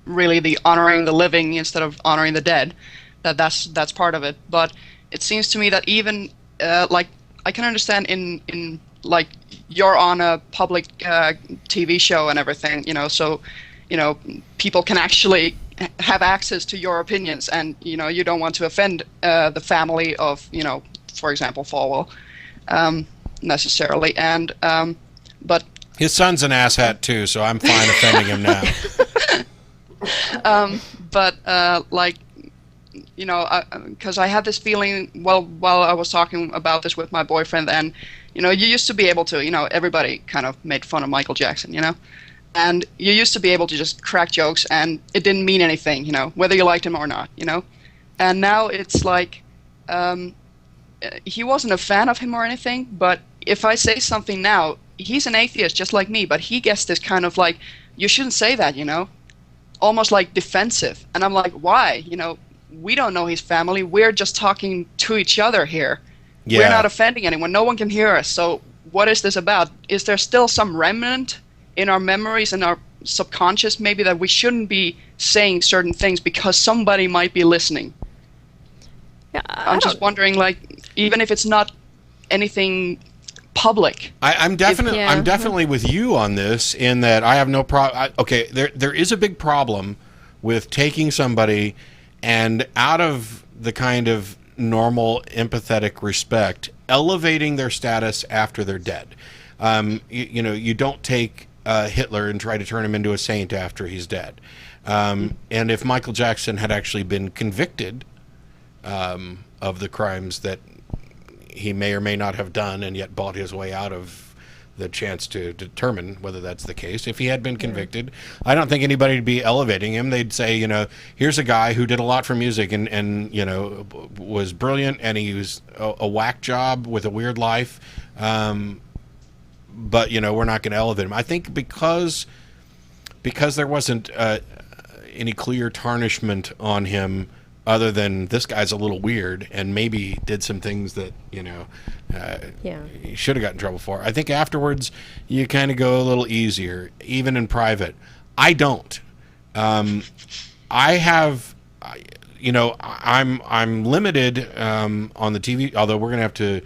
really the honoring the living instead of honoring the dead. That's part of it. But it seems to me that even like I can understand in like you're on a public TV show and everything, so people can actually have access to your opinions, and you don't want to offend the family of for example Falwell necessarily, and but his son's an asshat too, so I'm fine offending him now. But because I had this feeling while I was talking about this with my boyfriend, and you used to be able to, everybody kind of made fun of Michael Jackson, and you used to be able to just crack jokes and it didn't mean anything, whether you liked him or not, and now it's like he wasn't a fan of him or anything, but if I say something now, he's an atheist just like me, but he gets this kind of like, you shouldn't say that, almost like defensive, and I'm like, why? We don't know his family. We're just talking to each other here. Yeah. We're not offending anyone. No one can hear us. So what is this about? Is there still some remnant in our memories and our subconscious maybe that we shouldn't be saying certain things because somebody might be listening? Yeah, I'm just wondering, like, even if it's not anything public. I'm definitely with you on this, in that I have no problem. Okay, there is a big problem with taking somebody and, out of the kind of normal empathetic respect, elevating their status after they're dead. You don't take Hitler and try to turn him into a saint after he's dead. And if Michael Jackson had actually been convicted of the crimes that he may or may not have done, and yet bought his way out of the chance to determine whether that's the case. If he had been convicted, I don't think anybody would be elevating him. They'd say, here's a guy who did a lot for music and was brilliant, and he was a whack job with a weird life. But, we're not going to elevate him. I think because there wasn't any clear tarnishment on him, other than this guy's a little weird and maybe did some things that, he should have gotten in trouble for. I think afterwards you kind of go a little easier, even in private. I don't. I'm limited on the TV, although we're going to have to,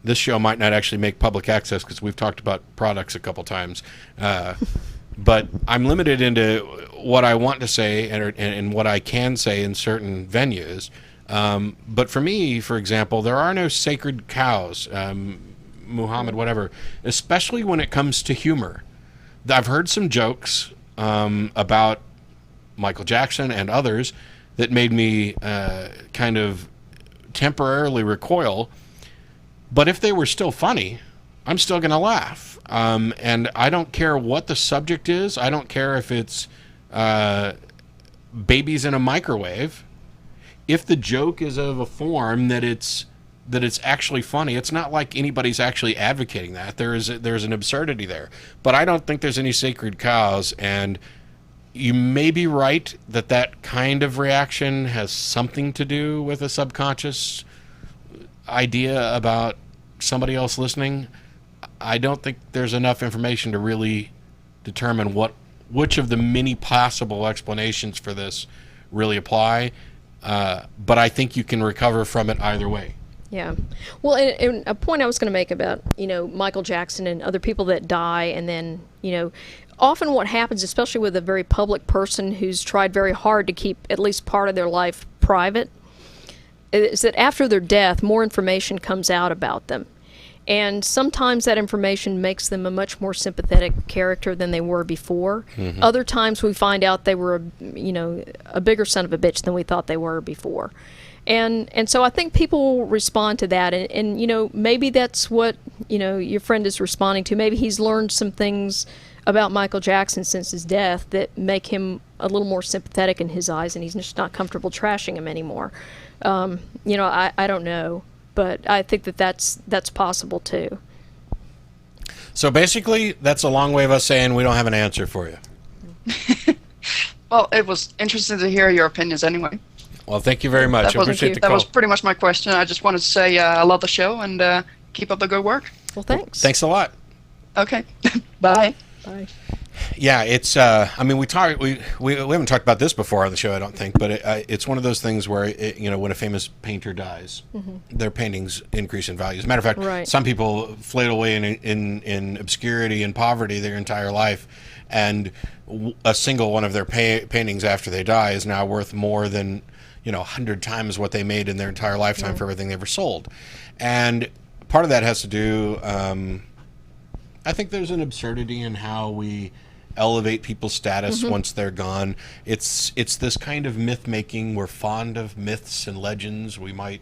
this show might not actually make public access because we've talked about products a couple times. But I'm limited into what I want to say and what I can say in certain venues. But for me, for example, there are no sacred cows, Muhammad, whatever, especially when it comes to humor. I've heard some jokes about Michael Jackson and others that made me kind of temporarily recoil. But if they were still funny, I'm still going to laugh. And I don't care what the subject is. I don't care if it's babies in a microwave. If the joke is of a form that it's actually funny, it's not like anybody's actually advocating that. There's an absurdity there. But I don't think there's any sacred cows, and you may be right that kind of reaction has something to do with a subconscious idea about somebody else listening. I don't think there's enough information to really determine which of the many possible explanations for this really apply. But I think you can recover from it either way. Yeah. Well, and a point I was going to make about, Michael Jackson and other people that die, and then, often what happens, especially with a very public person who's tried very hard to keep at least part of their life private, is that after their death, more information comes out about them. And sometimes that information makes them a much more sympathetic character than they were before. Other times we find out they were, a bigger son of a bitch than we thought they were before. And so I think people will respond to that. And maybe that's what, your friend is responding to. Maybe he's learned some things about Michael Jackson since his death that make him a little more sympathetic in his eyes, and he's just not comfortable trashing him anymore. I don't know. But I think that's possible too. So basically, that's a long way of us saying we don't have an answer for you. Well, it was interesting to hear your opinions anyway. Well, thank you very much. I appreciate the call. That was pretty much my question. I just wanted to say I love the show and keep up the good work. Well, thanks. Thanks a lot. Okay. Bye. Bye. Yeah, it's. I mean, we haven't talked about this before on the show, I don't think, but it's one of those things where when a famous painter dies, their paintings increase in value. As a matter of fact, Right. some people flayed away in obscurity and poverty their entire life, and a single one of their paintings after they die is now worth more than 100 times what they made in their entire lifetime for everything they ever sold. And part of that has to do. I think there's an absurdity in how we elevate people's status once they're gone. It's this kind of myth making. We're fond of myths and legends. We might,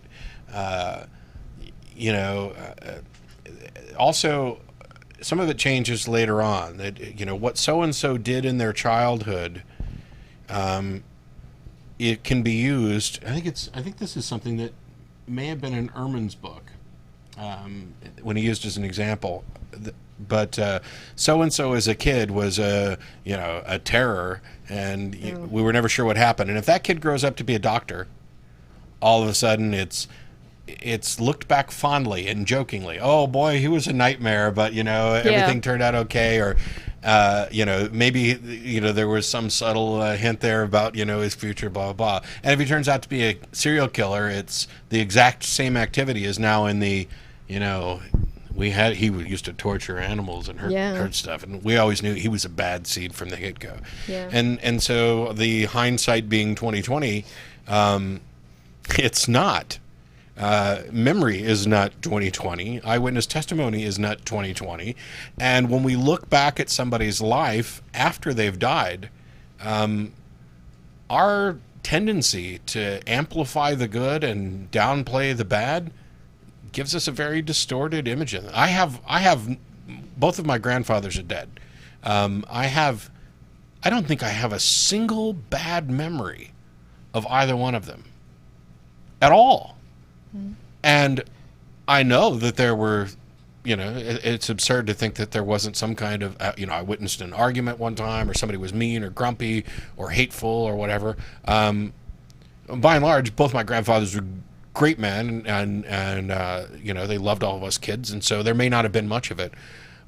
also some of it changes later on. That what so and so did in their childhood, it can be used. I think this is something that may have been in Ehrman's book when he used as an example. But so and so as a kid was a terror, and we were never sure what happened. And if that kid grows up to be a doctor, all of a sudden it's looked back fondly and jokingly. Oh boy, he was a nightmare, but everything turned out okay. Or maybe there was some subtle hint there about his future, blah blah blah. And if he turns out to be a serial killer, it's the exact same activity is now in the he used to torture animals and hurt stuff, and we always knew he was a bad seed from the get-go. Yeah. And so the hindsight being 2020, it's not. Memory is not 2020. Eyewitness testimony is not 2020. And when we look back at somebody's life after they've died, our tendency to amplify the good and downplay the bad gives us a very distorted image of it. I have both of my grandfathers are dead. I don't think I have a single bad memory of either one of them at all. And I know that there were, it's absurd to think that there wasn't some kind of, I witnessed an argument one time, or somebody was mean or grumpy or hateful or whatever. By and large, both my grandfathers were great men, and they loved all of us kids, and so there may not have been much of it,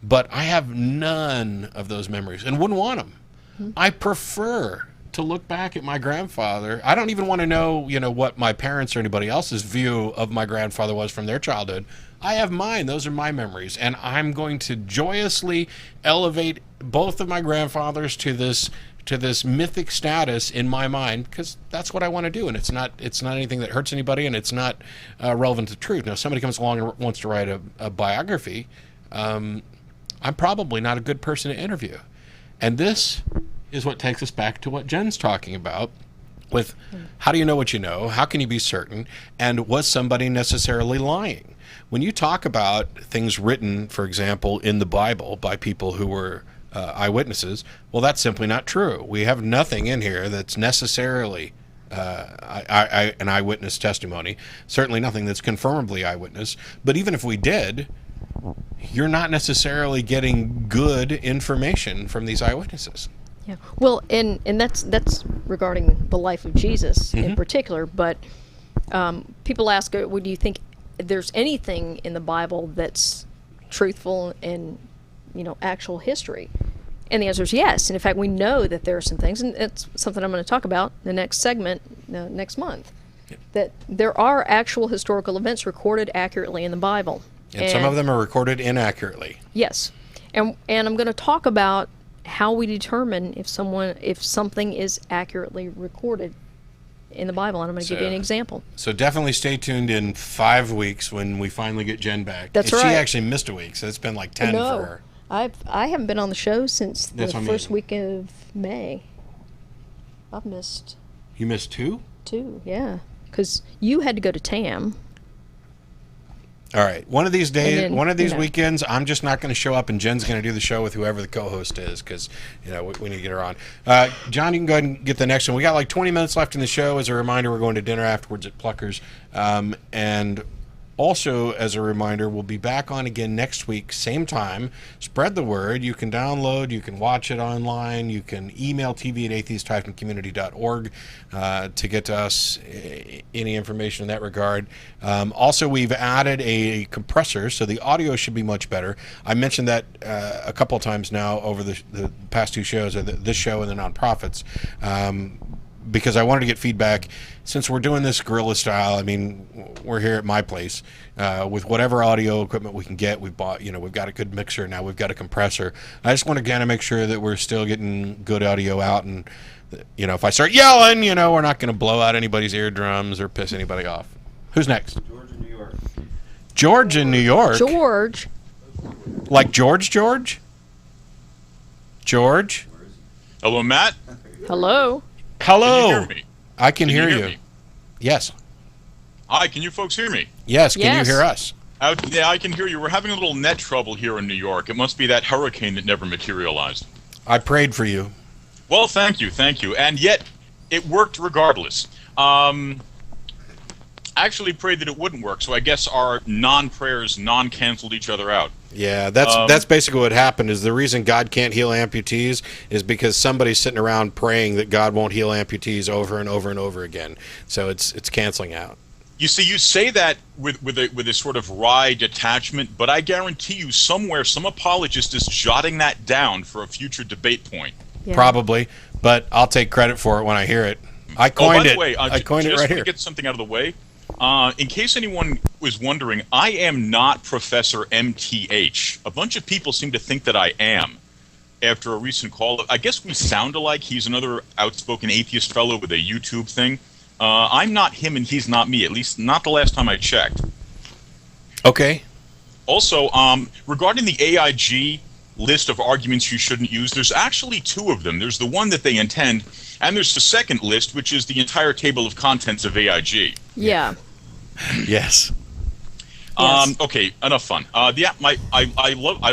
but I have none of those memories and wouldn't want them. I prefer to look back at my grandfather. I don't even want to know what my parents or anybody else's view of my grandfather was from their childhood. I have mine. Those are my memories, and I'm going to joyously elevate both of my grandfathers to this mythic status in my mind, because that's what I want to do, and it's not anything that hurts anybody, and it's not relevant to truth. Now, if somebody comes along and wants to write a biography, I'm probably not a good person to interview. And this is what takes us back to what Jen's talking about with how do you know what you know? How can you be certain? And was somebody necessarily lying? When you talk about things written, for example, in the Bible by people who were eyewitnesses, well, that's simply not true. We have nothing in here that's necessarily an eyewitness testimony, certainly nothing that's confirmably eyewitness. But even if we did, you're not necessarily getting good information from these eyewitnesses. Yeah. Well, and that's regarding the life of Jesus in particular. But people ask, would you think there's anything in the Bible that's truthful in actual history? And the answer is yes. And in fact, we know that there are some things, and it's something I'm going to talk about in the next segment next month, that there are actual historical events recorded accurately in the Bible. And some of them are recorded inaccurately. Yes. And I'm going to talk about how we determine if something is accurately recorded in the Bible, and I'm going to give you an example. So definitely stay tuned in 5 weeks when we finally get Jen back. That's and right. She actually missed a week, so it's been like 10 for her. I haven't been on the show since the That's what I first mean. week of May. I've missed You missed 2? 2, yeah, because you had to go to TAM. All right. One of these days, then, one of these you know. weekends, I'm just not going to show up, and Jen's going to do the show with whoever the co-host is, because we need to get her on. John, you can go ahead and get the next one. We got like 20 minutes left in the show. As a reminder, we're going to dinner afterwards at Pluckers, and also as a reminder, we'll be back on again next week, same time. Spread the word. You can download, you can watch it online, you can email tv@atheist-community.org to get to us any information in that regard. Also, we've added a compressor, so the audio should be much better. I mentioned that a couple of times now over the past 2 shows, or this show and the nonprofits, because I wanted to get feedback. Since we're doing this guerrilla style, I mean, we're here at my place with whatever audio equipment we can get. We've bought, we've got a good mixer now. We've got a compressor. I just want to kind of make sure that we're still getting good audio out. And, if I start yelling, we're not going to blow out anybody's eardrums or piss anybody off. Who's next? George in New York. George in New York. George. Like George? George? Hello, Matt. Hello. Hello. Can you hear me? I can Can hear you you. hear me? Yes. Hi, can you folks hear me? Yes. Can Yes. you hear us? Yeah, I can hear you. We're having a little net trouble here in New York. It must be that hurricane that never materialized. I prayed for you. Well, thank you. And yet, it worked regardless. Actually prayed that it wouldn't work, so I guess our non-prayers non-canceled each other out. Yeah, that's basically what happened. Is the reason God can't heal amputees is because somebody's sitting around praying that God won't heal amputees over and over and over again. So it's canceling out. You see, you say that with a sort of wry detachment, but I guarantee you somewhere some apologist is jotting that down for a future debate point. Yeah. Probably, but I'll take credit for it when I hear it. I coined by it. the way, I coined it just right to here. get something out of the way, in case anyone was wondering, I am not Professor MTH. A bunch of people seem to think that I am after a recent call. I guess we sound alike. He's another outspoken atheist fellow with a YouTube thing. I'm not him and he's not me, at least not the last time I checked. Okay. Also, regarding the AIG list of arguments you shouldn't use, there's actually 2 of them. There's the one that they intend, and there's the second list, which is the entire table of contents of AIG. Yeah. Yes. Yes. Okay, enough fun. I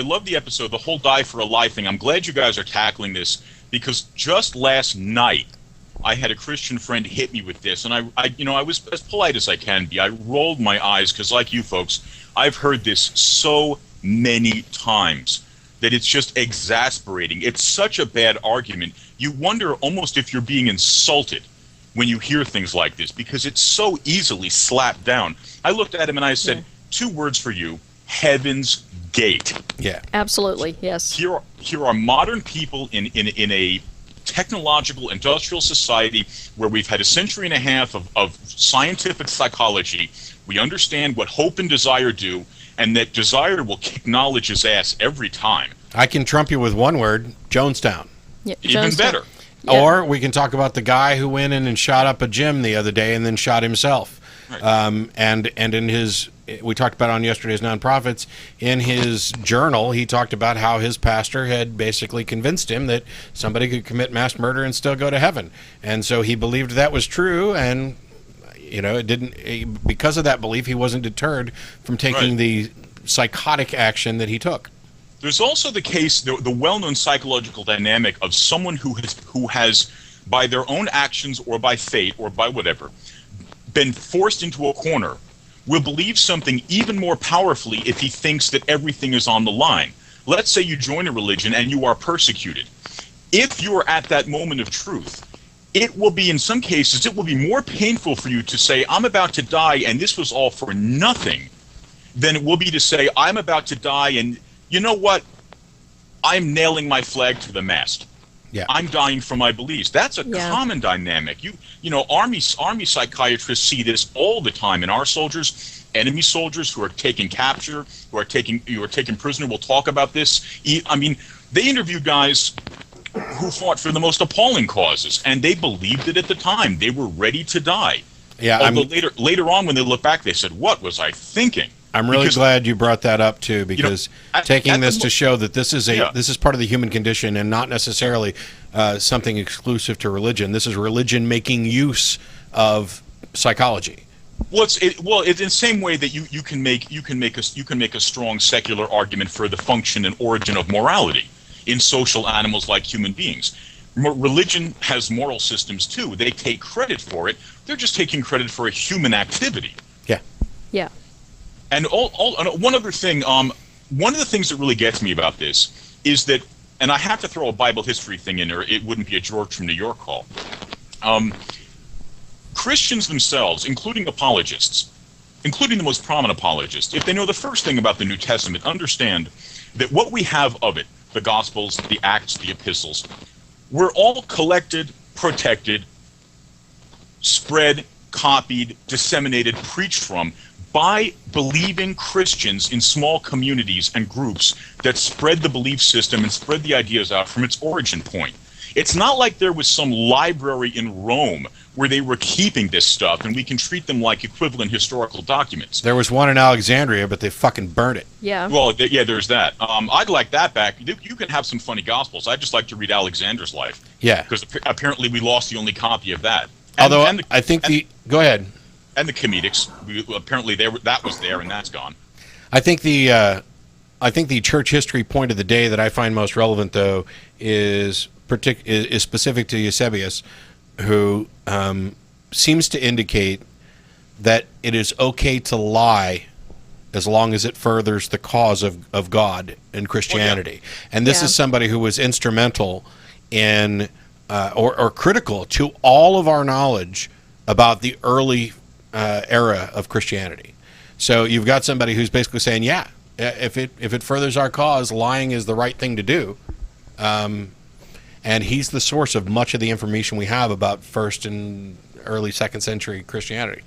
love the episode, the whole Die for a Lie thing. I'm glad you guys are tackling this, because just last night I had a Christian friend hit me with this, and I was as polite as I can be. I rolled my eyes because, like you folks, I've heard this so many times that it's just exasperating. It's such a bad argument. You wonder almost if you're being insulted when you hear things like this, because it's so easily slapped down. I looked at him and I said, 2 words for you: Heaven's Gate. Yeah. Absolutely. Yes. Here are modern people in a technological industrial society where we've had a century and a half of scientific psychology. We understand what hope and desire do, and that desire will kick knowledge's ass every time. I can trump you with one word: Jonestown. Yeah, Even Jonestown. better. Yeah. Or we can talk about the guy who went in and shot up a gym the other day and then shot himself. Right. And in his, we talked about on yesterday's Nonprofits, in his journal, he talked about how his pastor had basically convinced him that somebody could commit mass murder and still go to heaven. And so he believed that was true, and it didn't, because of that belief, he wasn't deterred from taking Right. the psychotic action that he took. There's also the case, the well-known psychological dynamic of someone who has, by their own actions or by fate or by whatever, been forced into a corner, will believe something even more powerfully if he thinks that everything is on the line. Let's say you join a religion and you are persecuted. If you are at that moment of truth, it will be, in some cases, it will be more painful for you to say, I'm about to die and this was all for nothing, than it will be to say, I'm about to die and you know what? I'm nailing my flag to the mast. Yeah. I'm dying for my beliefs. That's a Yeah. common dynamic. Army psychiatrists see this all the time in our soldiers, enemy soldiers who are taken capture, who are taken prisoner. We'll talk about this. I mean, they interview guys who fought for the most appalling causes, and they believed it at the time. They were ready to die. Yeah, although later on, when they look back, they said, "What was I thinking?" I'm really glad you brought that up too, because taking this to show that this is this is part of the human condition and not necessarily something exclusive to religion. This is religion making use of psychology. Well, it's in the same way that you can make a strong secular argument for the function and origin of morality in social animals like human beings. Religion has moral systems too. They take credit for it. They're just taking credit for a human activity. Yeah. Yeah. And one other thing, one of the things that really gets me about this is that, and I have to throw a Bible history thing in there, it wouldn't be a George from New York call. Christians themselves, including apologists, including the most prominent apologists, if they know the first thing about the New Testament, understand that what we have of it, the Gospels, the Acts, the Epistles, were all collected, protected, spread, copied, disseminated, preached from by believing Christians in small communities and groups that spread the belief system and spread the ideas out from its origin point. It's not like there was some library in Rome where they were keeping this stuff and we can treat them like equivalent historical documents. There was one in Alexandria, but they fucking burned it. Yeah. Well, yeah, there's that. I'd like that back. You can have some funny Gospels. I'd just like to read Alexander's life. Yeah. Because apparently we lost the only copy of that. I think go ahead. And the comedics. Apparently that was there and that's gone. I think the church history point of the day that I find most relevant, though, is specific to Eusebius, who seems to indicate that it is okay to lie as long as it furthers the cause of God and Christianity. Well, yeah. And this is somebody who was instrumental in or critical to all of our knowledge about the early era of Christianity. So you've got somebody who's basically saying, yeah, if it furthers our cause, lying is the right thing to do. And he's the source of much of the information we have about first and early second century Christianity.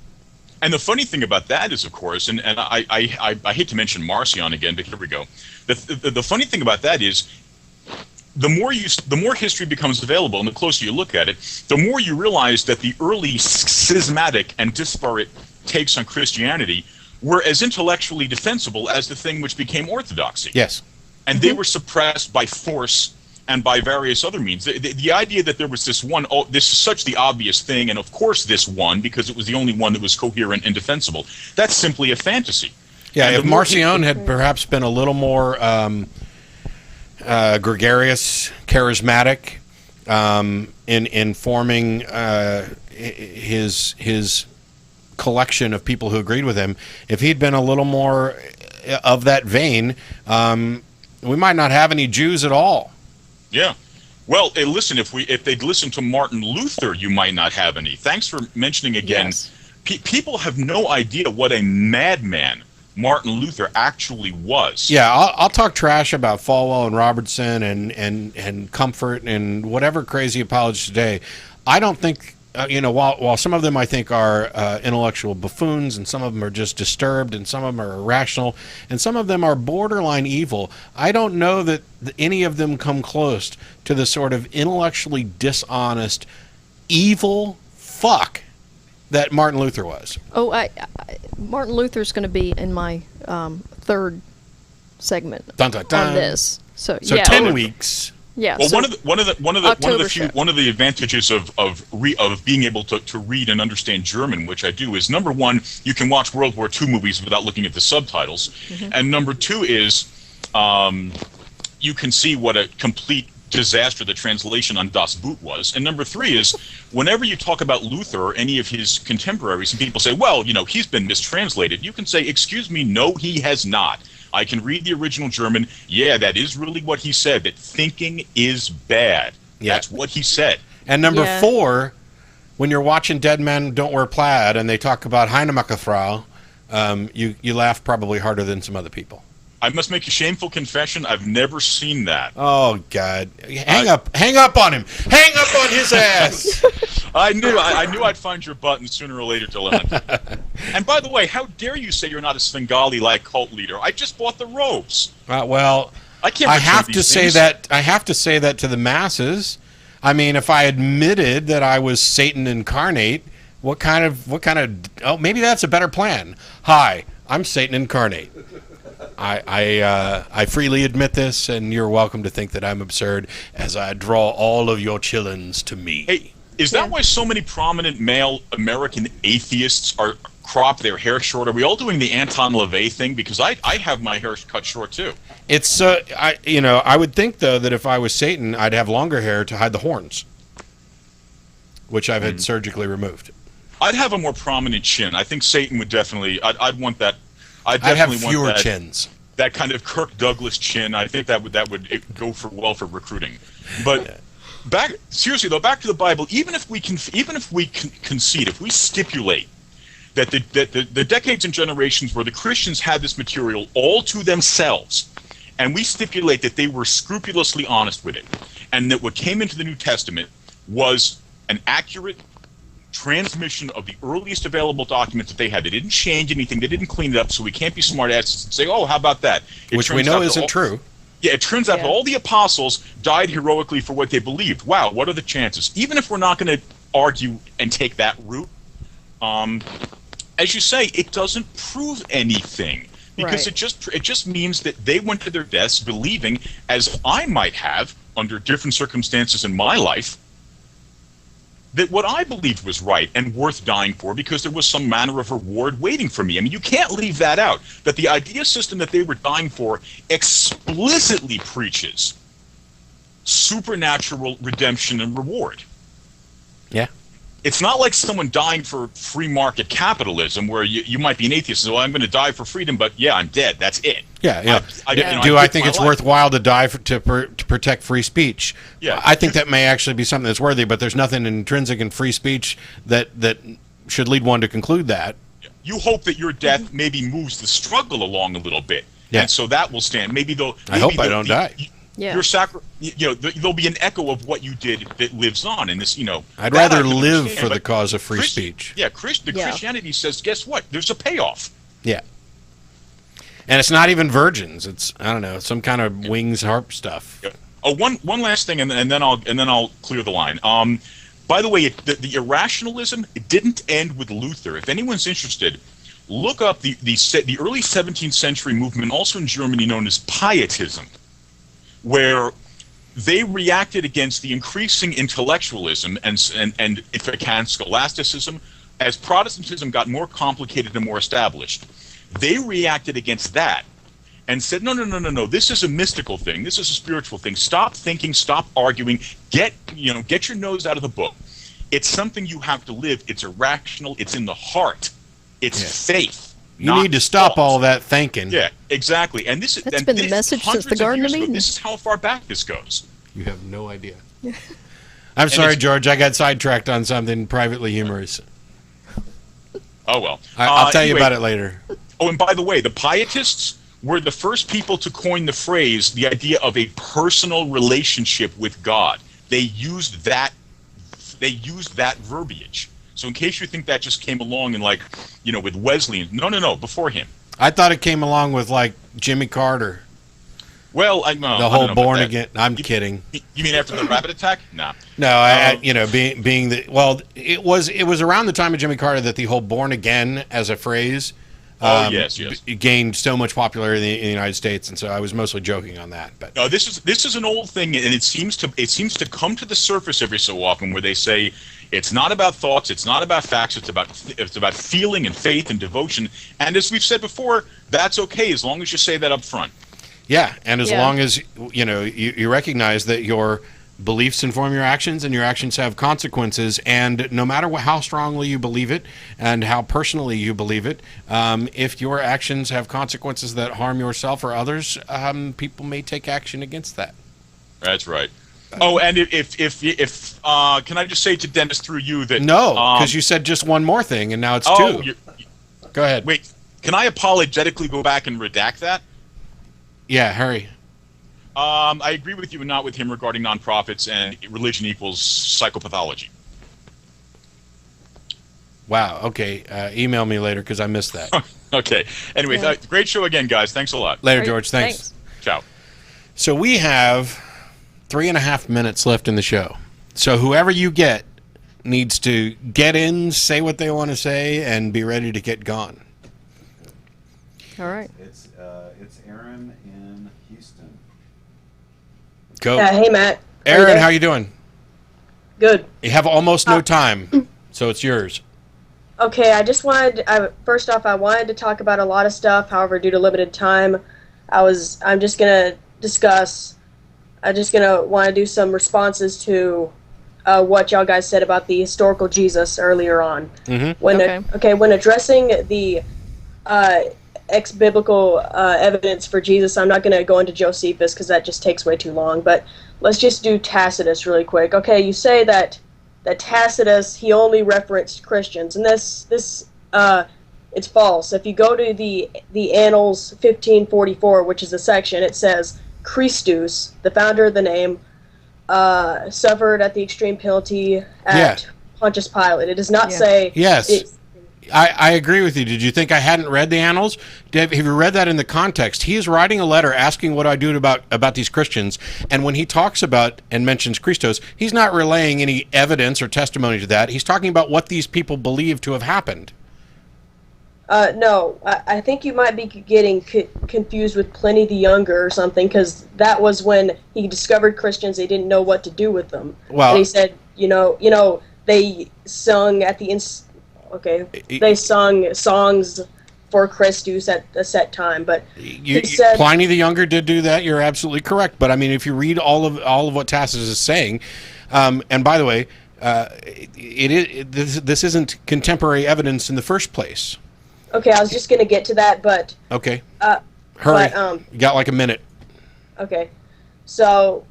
And the funny thing about that is, of course, and I hate to mention Marcion again, but here we go. The funny thing about that is, the more history becomes available, and the closer you look at it, the more you realize that the early schismatic and disparate takes on Christianity were as intellectually defensible as the thing which became orthodoxy. Yes. And they were suppressed by force and by various other means. The idea that there was this one, this is such the obvious thing, and of course this one, because it was the only one that was coherent and defensible, that's simply a fantasy. Yeah, and if Marcion had perhaps been a little more gregarious, charismatic in forming his collection of people who agreed with him, if he'd been a little more of that vein, we might not have any Jews at all. Yeah. Well, listen, if they'd listened to Martin Luther, you might not have any. Thanks for mentioning again. Yes. People have no idea what a madman Martin Luther actually was. Yeah, I'll talk trash about Falwell and Robertson and Comfort and whatever crazy apologists today. I don't think, while some of them I think are intellectual buffoons, and some of them are just disturbed, and some of them are irrational, and some of them are borderline evil, I don't know that any of them come close to the sort of intellectually dishonest, evil fuck that Martin Luther was. Oh, Martin Luther's going to be in my third segment dun, dun, dun. on this. So yeah, 10 weeks. Yeah. Well, so one of the advantages of being able to read and understand German, which I do, is number one, you can watch World War II movies without looking at the subtitles, and number two is you can see what a complete disaster the translation on Das Boot was, and number three is whenever you talk about Luther or any of his contemporaries, and people say, well, he's been mistranslated, you can say, excuse me, no, he has not. I can read the original German. Yeah, that is really what he said, that thinking is bad. Yeah. That's what he said. And number four, when you're watching Dead Men Don't Wear Plaid and they talk about Heinemachefrau, you laugh probably harder than some other people. I must make a shameful confession. I've never seen that. Oh, God. Hang up on him. Hang up on his ass. I knew I'd find your button sooner or later, Dillahunty. And by the way, how dare you say you're not a Svengali-like cult leader? I just bought the robes. Well, I can't. I pretend have to these say things. that. I have to say that to the masses. I mean, if I admitted that I was Satan incarnate, what kind of? Oh, maybe that's a better plan. Hi, I'm Satan incarnate. I freely admit this, and you're welcome to think that I'm absurd as I draw all of your chillins to me. Hey, is that why so many prominent male American atheists are crop their hair short? Are we all doing the Anton LaVey thing? Because I have my hair cut short too. It's I would think though that if I was Satan, I'd have longer hair to hide the horns, which I've had surgically removed. I'd have a more prominent chin. I think Satan would definitely. I'd want that. I'd I'd have definitely fewer want that, chins. that kind of Kirk Douglas chin. I think that would go for recruiting. But back to the Bible. Even if we concede, if we stipulate that the decades and generations where the Christians had this material all to themselves, and we stipulate that they were scrupulously honest with it, and that what came into the New Testament was an accurate transmission of the earliest available documents that they had. They didn't change anything. They didn't clean it up, so we can't be smart asses and say, oh, how about that? Which we know isn't true. Yeah, it turns out that all the apostles died heroically for what they believed. Wow, what are the chances? Even if we're not going to argue and take that route, as you say, it doesn't prove anything. Because it just means that they went to their deaths believing, as I might have under different circumstances in my life, that what I believed was right and worth dying for because there was some manner of reward waiting for me. I mean, you can't leave that out. That the idea system that they were dying for explicitly preaches supernatural redemption and reward. Yeah. It's not like someone dying for free market capitalism where you might be an atheist and say, well, I'm going to die for freedom, but yeah, I'm dead. That's it. Yeah. I think it's worthwhile to die to protect free speech? Yeah. I think that may actually be something that's worthy, but there's nothing intrinsic in free speech that should lead one to conclude that. You hope that your death maybe moves the struggle along a little bit. Yeah. And so that will stand. Maybe I hope I don't die. Yeah. There'll be an echo of what you did that lives on in this, I'd that I rather can live understand, for the but cause of free speech. Yeah, Christianity says, guess what? There's a payoff. Yeah. And it's not even virgins. It's, I don't know, some kind of wings harp stuff. Yeah. Oh, one last thing, and then I'll clear the line. By the way, the irrationalism, it didn't end with Luther. If anyone's interested, look up the early 17th century movement, also in Germany, known as Pietism, where they reacted against the increasing intellectualism and if I can, scholasticism as Protestantism got more complicated and more established. They reacted against that and said, no, this is a mystical thing. This is a spiritual thing. Stop thinking, stop arguing, get your nose out of the book. It's something you have to live. It's irrational. It's in the heart. It's faith. You need to stop all that thinking. Yeah, exactly. And that's been the message since the Garden of Eden. This is how far back this goes. You have no idea. I'm sorry, George. I got sidetracked on something privately humorous. Oh, well. I'll tell you about it later. Oh, and by the way, the Pietists were the first people to coin the phrase, the idea of a personal relationship with God. They used that verbiage. So in case you think that just came along and with Wesley, no, before him. I thought it came along with Jimmy Carter. Well, the whole born again. I'm kidding. You mean after the rabbit attack? Nah. No, being it was around the time of Jimmy Carter that the whole born again as a phrase yes. gained so much popularity in the United States, and so I was mostly joking on that. But no, this is an old thing, and it seems to come to the surface every so often, where they say it's not about thoughts, it's not about facts, it's about feeling and faith and devotion. And as we've said before, that's okay as long as you say that up front. Yeah, and as long as you recognize that your beliefs inform your actions, and your actions have consequences, and no matter how strongly you believe it and how personally you believe it, if your actions have consequences that harm yourself or others, people may take action against that. That's right. Oh, and if can I just say to Dennis through you that no, because you said just one more thing, and now it's two. Go ahead. Wait, can I apologetically go back and redact that? Yeah, hurry. I agree with you and not with him regarding nonprofits and religion equals psychopathology. Wow. Okay. Email me later because I missed that. Okay. Anyway, great show again, guys. Thanks a lot. Later, George. Thanks. Ciao. So we have 3.5 minutes left in the show. So whoever you get needs to get in, say what they want to say, and be ready to get gone. All right. It's Aaron in Houston. Go. Hey, Matt. Aaron, how you doing? Good. You have almost no time, so it's yours. Okay, I just wanted, first off, I wanted to talk about a lot of stuff. However, due to limited time, I'm just going to want to do some responses to what y'all guys said about the historical Jesus earlier on. Mm-hmm. When addressing the ex-biblical evidence for Jesus, I'm not going to go into Josephus because that just takes way too long, but let's just do Tacitus really quick. Okay, you say that Tacitus, he only referenced Christians, and this it's false. If you go to the Annals 1544, which is a section, it says Christus, the founder of the name, suffered at the extreme penalty at Pontius Pilate. It does not say... Yes. I agree with you. Did you think I hadn't read the Annals? Have you read that in the context? He is writing a letter asking what I do about these Christians, and when he talks about and mentions Christos, he's not relaying any evidence or testimony to that. He's talking about what these people believe to have happened. No, I think you might be getting confused with Pliny the Younger or something, because that was when he discovered Christians. They didn't know what to do with them. Well, and he said, they sung at the they sung songs for Christus at a set time, but he said, Pliny the Younger did do that. You're absolutely correct. But I mean, if you read all of what Tacitus is saying, and by the way, this isn't contemporary evidence in the first place. Okay, I was just going to get to that, but... Okay. Hurry. You got like a minute. Okay. So,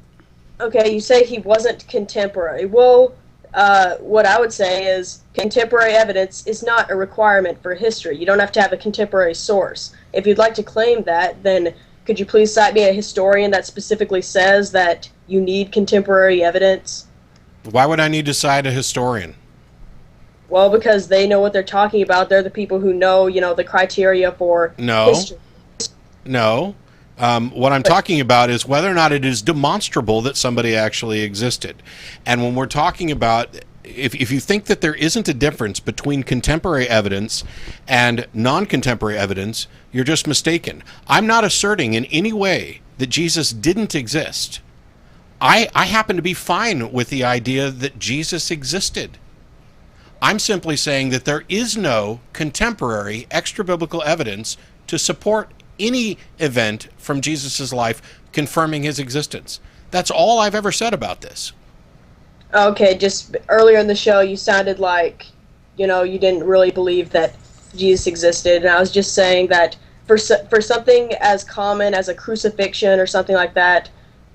you say he wasn't contemporary. Well, what I would say is contemporary evidence is not a requirement for history. You don't have to have a contemporary source. If you'd like to claim that, then could you please cite me a historian that specifically says that you need contemporary evidence? Why would I need to cite a historian? Well, because they know what they're talking about. They're the people who know, the criteria for history. No. What I'm talking about is whether or not it is demonstrable that somebody actually existed. And when we're talking about, if you think that there isn't a difference between contemporary evidence and non-contemporary evidence, you're just mistaken. I'm not asserting in any way that Jesus didn't exist. I happen to be fine with the idea that Jesus existed. I'm simply saying that there is no contemporary extra-biblical evidence to support any event from Jesus' life confirming his existence. That's all I've ever said about this. Okay, just earlier in the show you sounded like, you didn't really believe that Jesus existed, and I was just saying that for something as common as a crucifixion or something like that,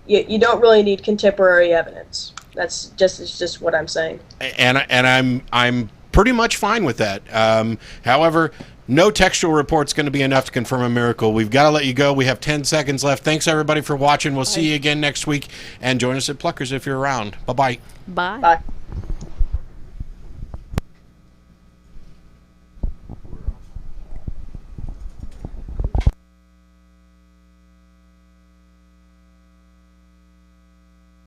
you don't really need contemporary evidence. It's just what I'm saying. And I'm pretty much fine with that. However, no textual report's going to be enough to confirm a miracle. We've got to let you go. We have 10 seconds left. Thanks, everybody, for watching. We'll see you again next week. And join us at Pluckers if you're around. Bye-bye. Bye. Bye.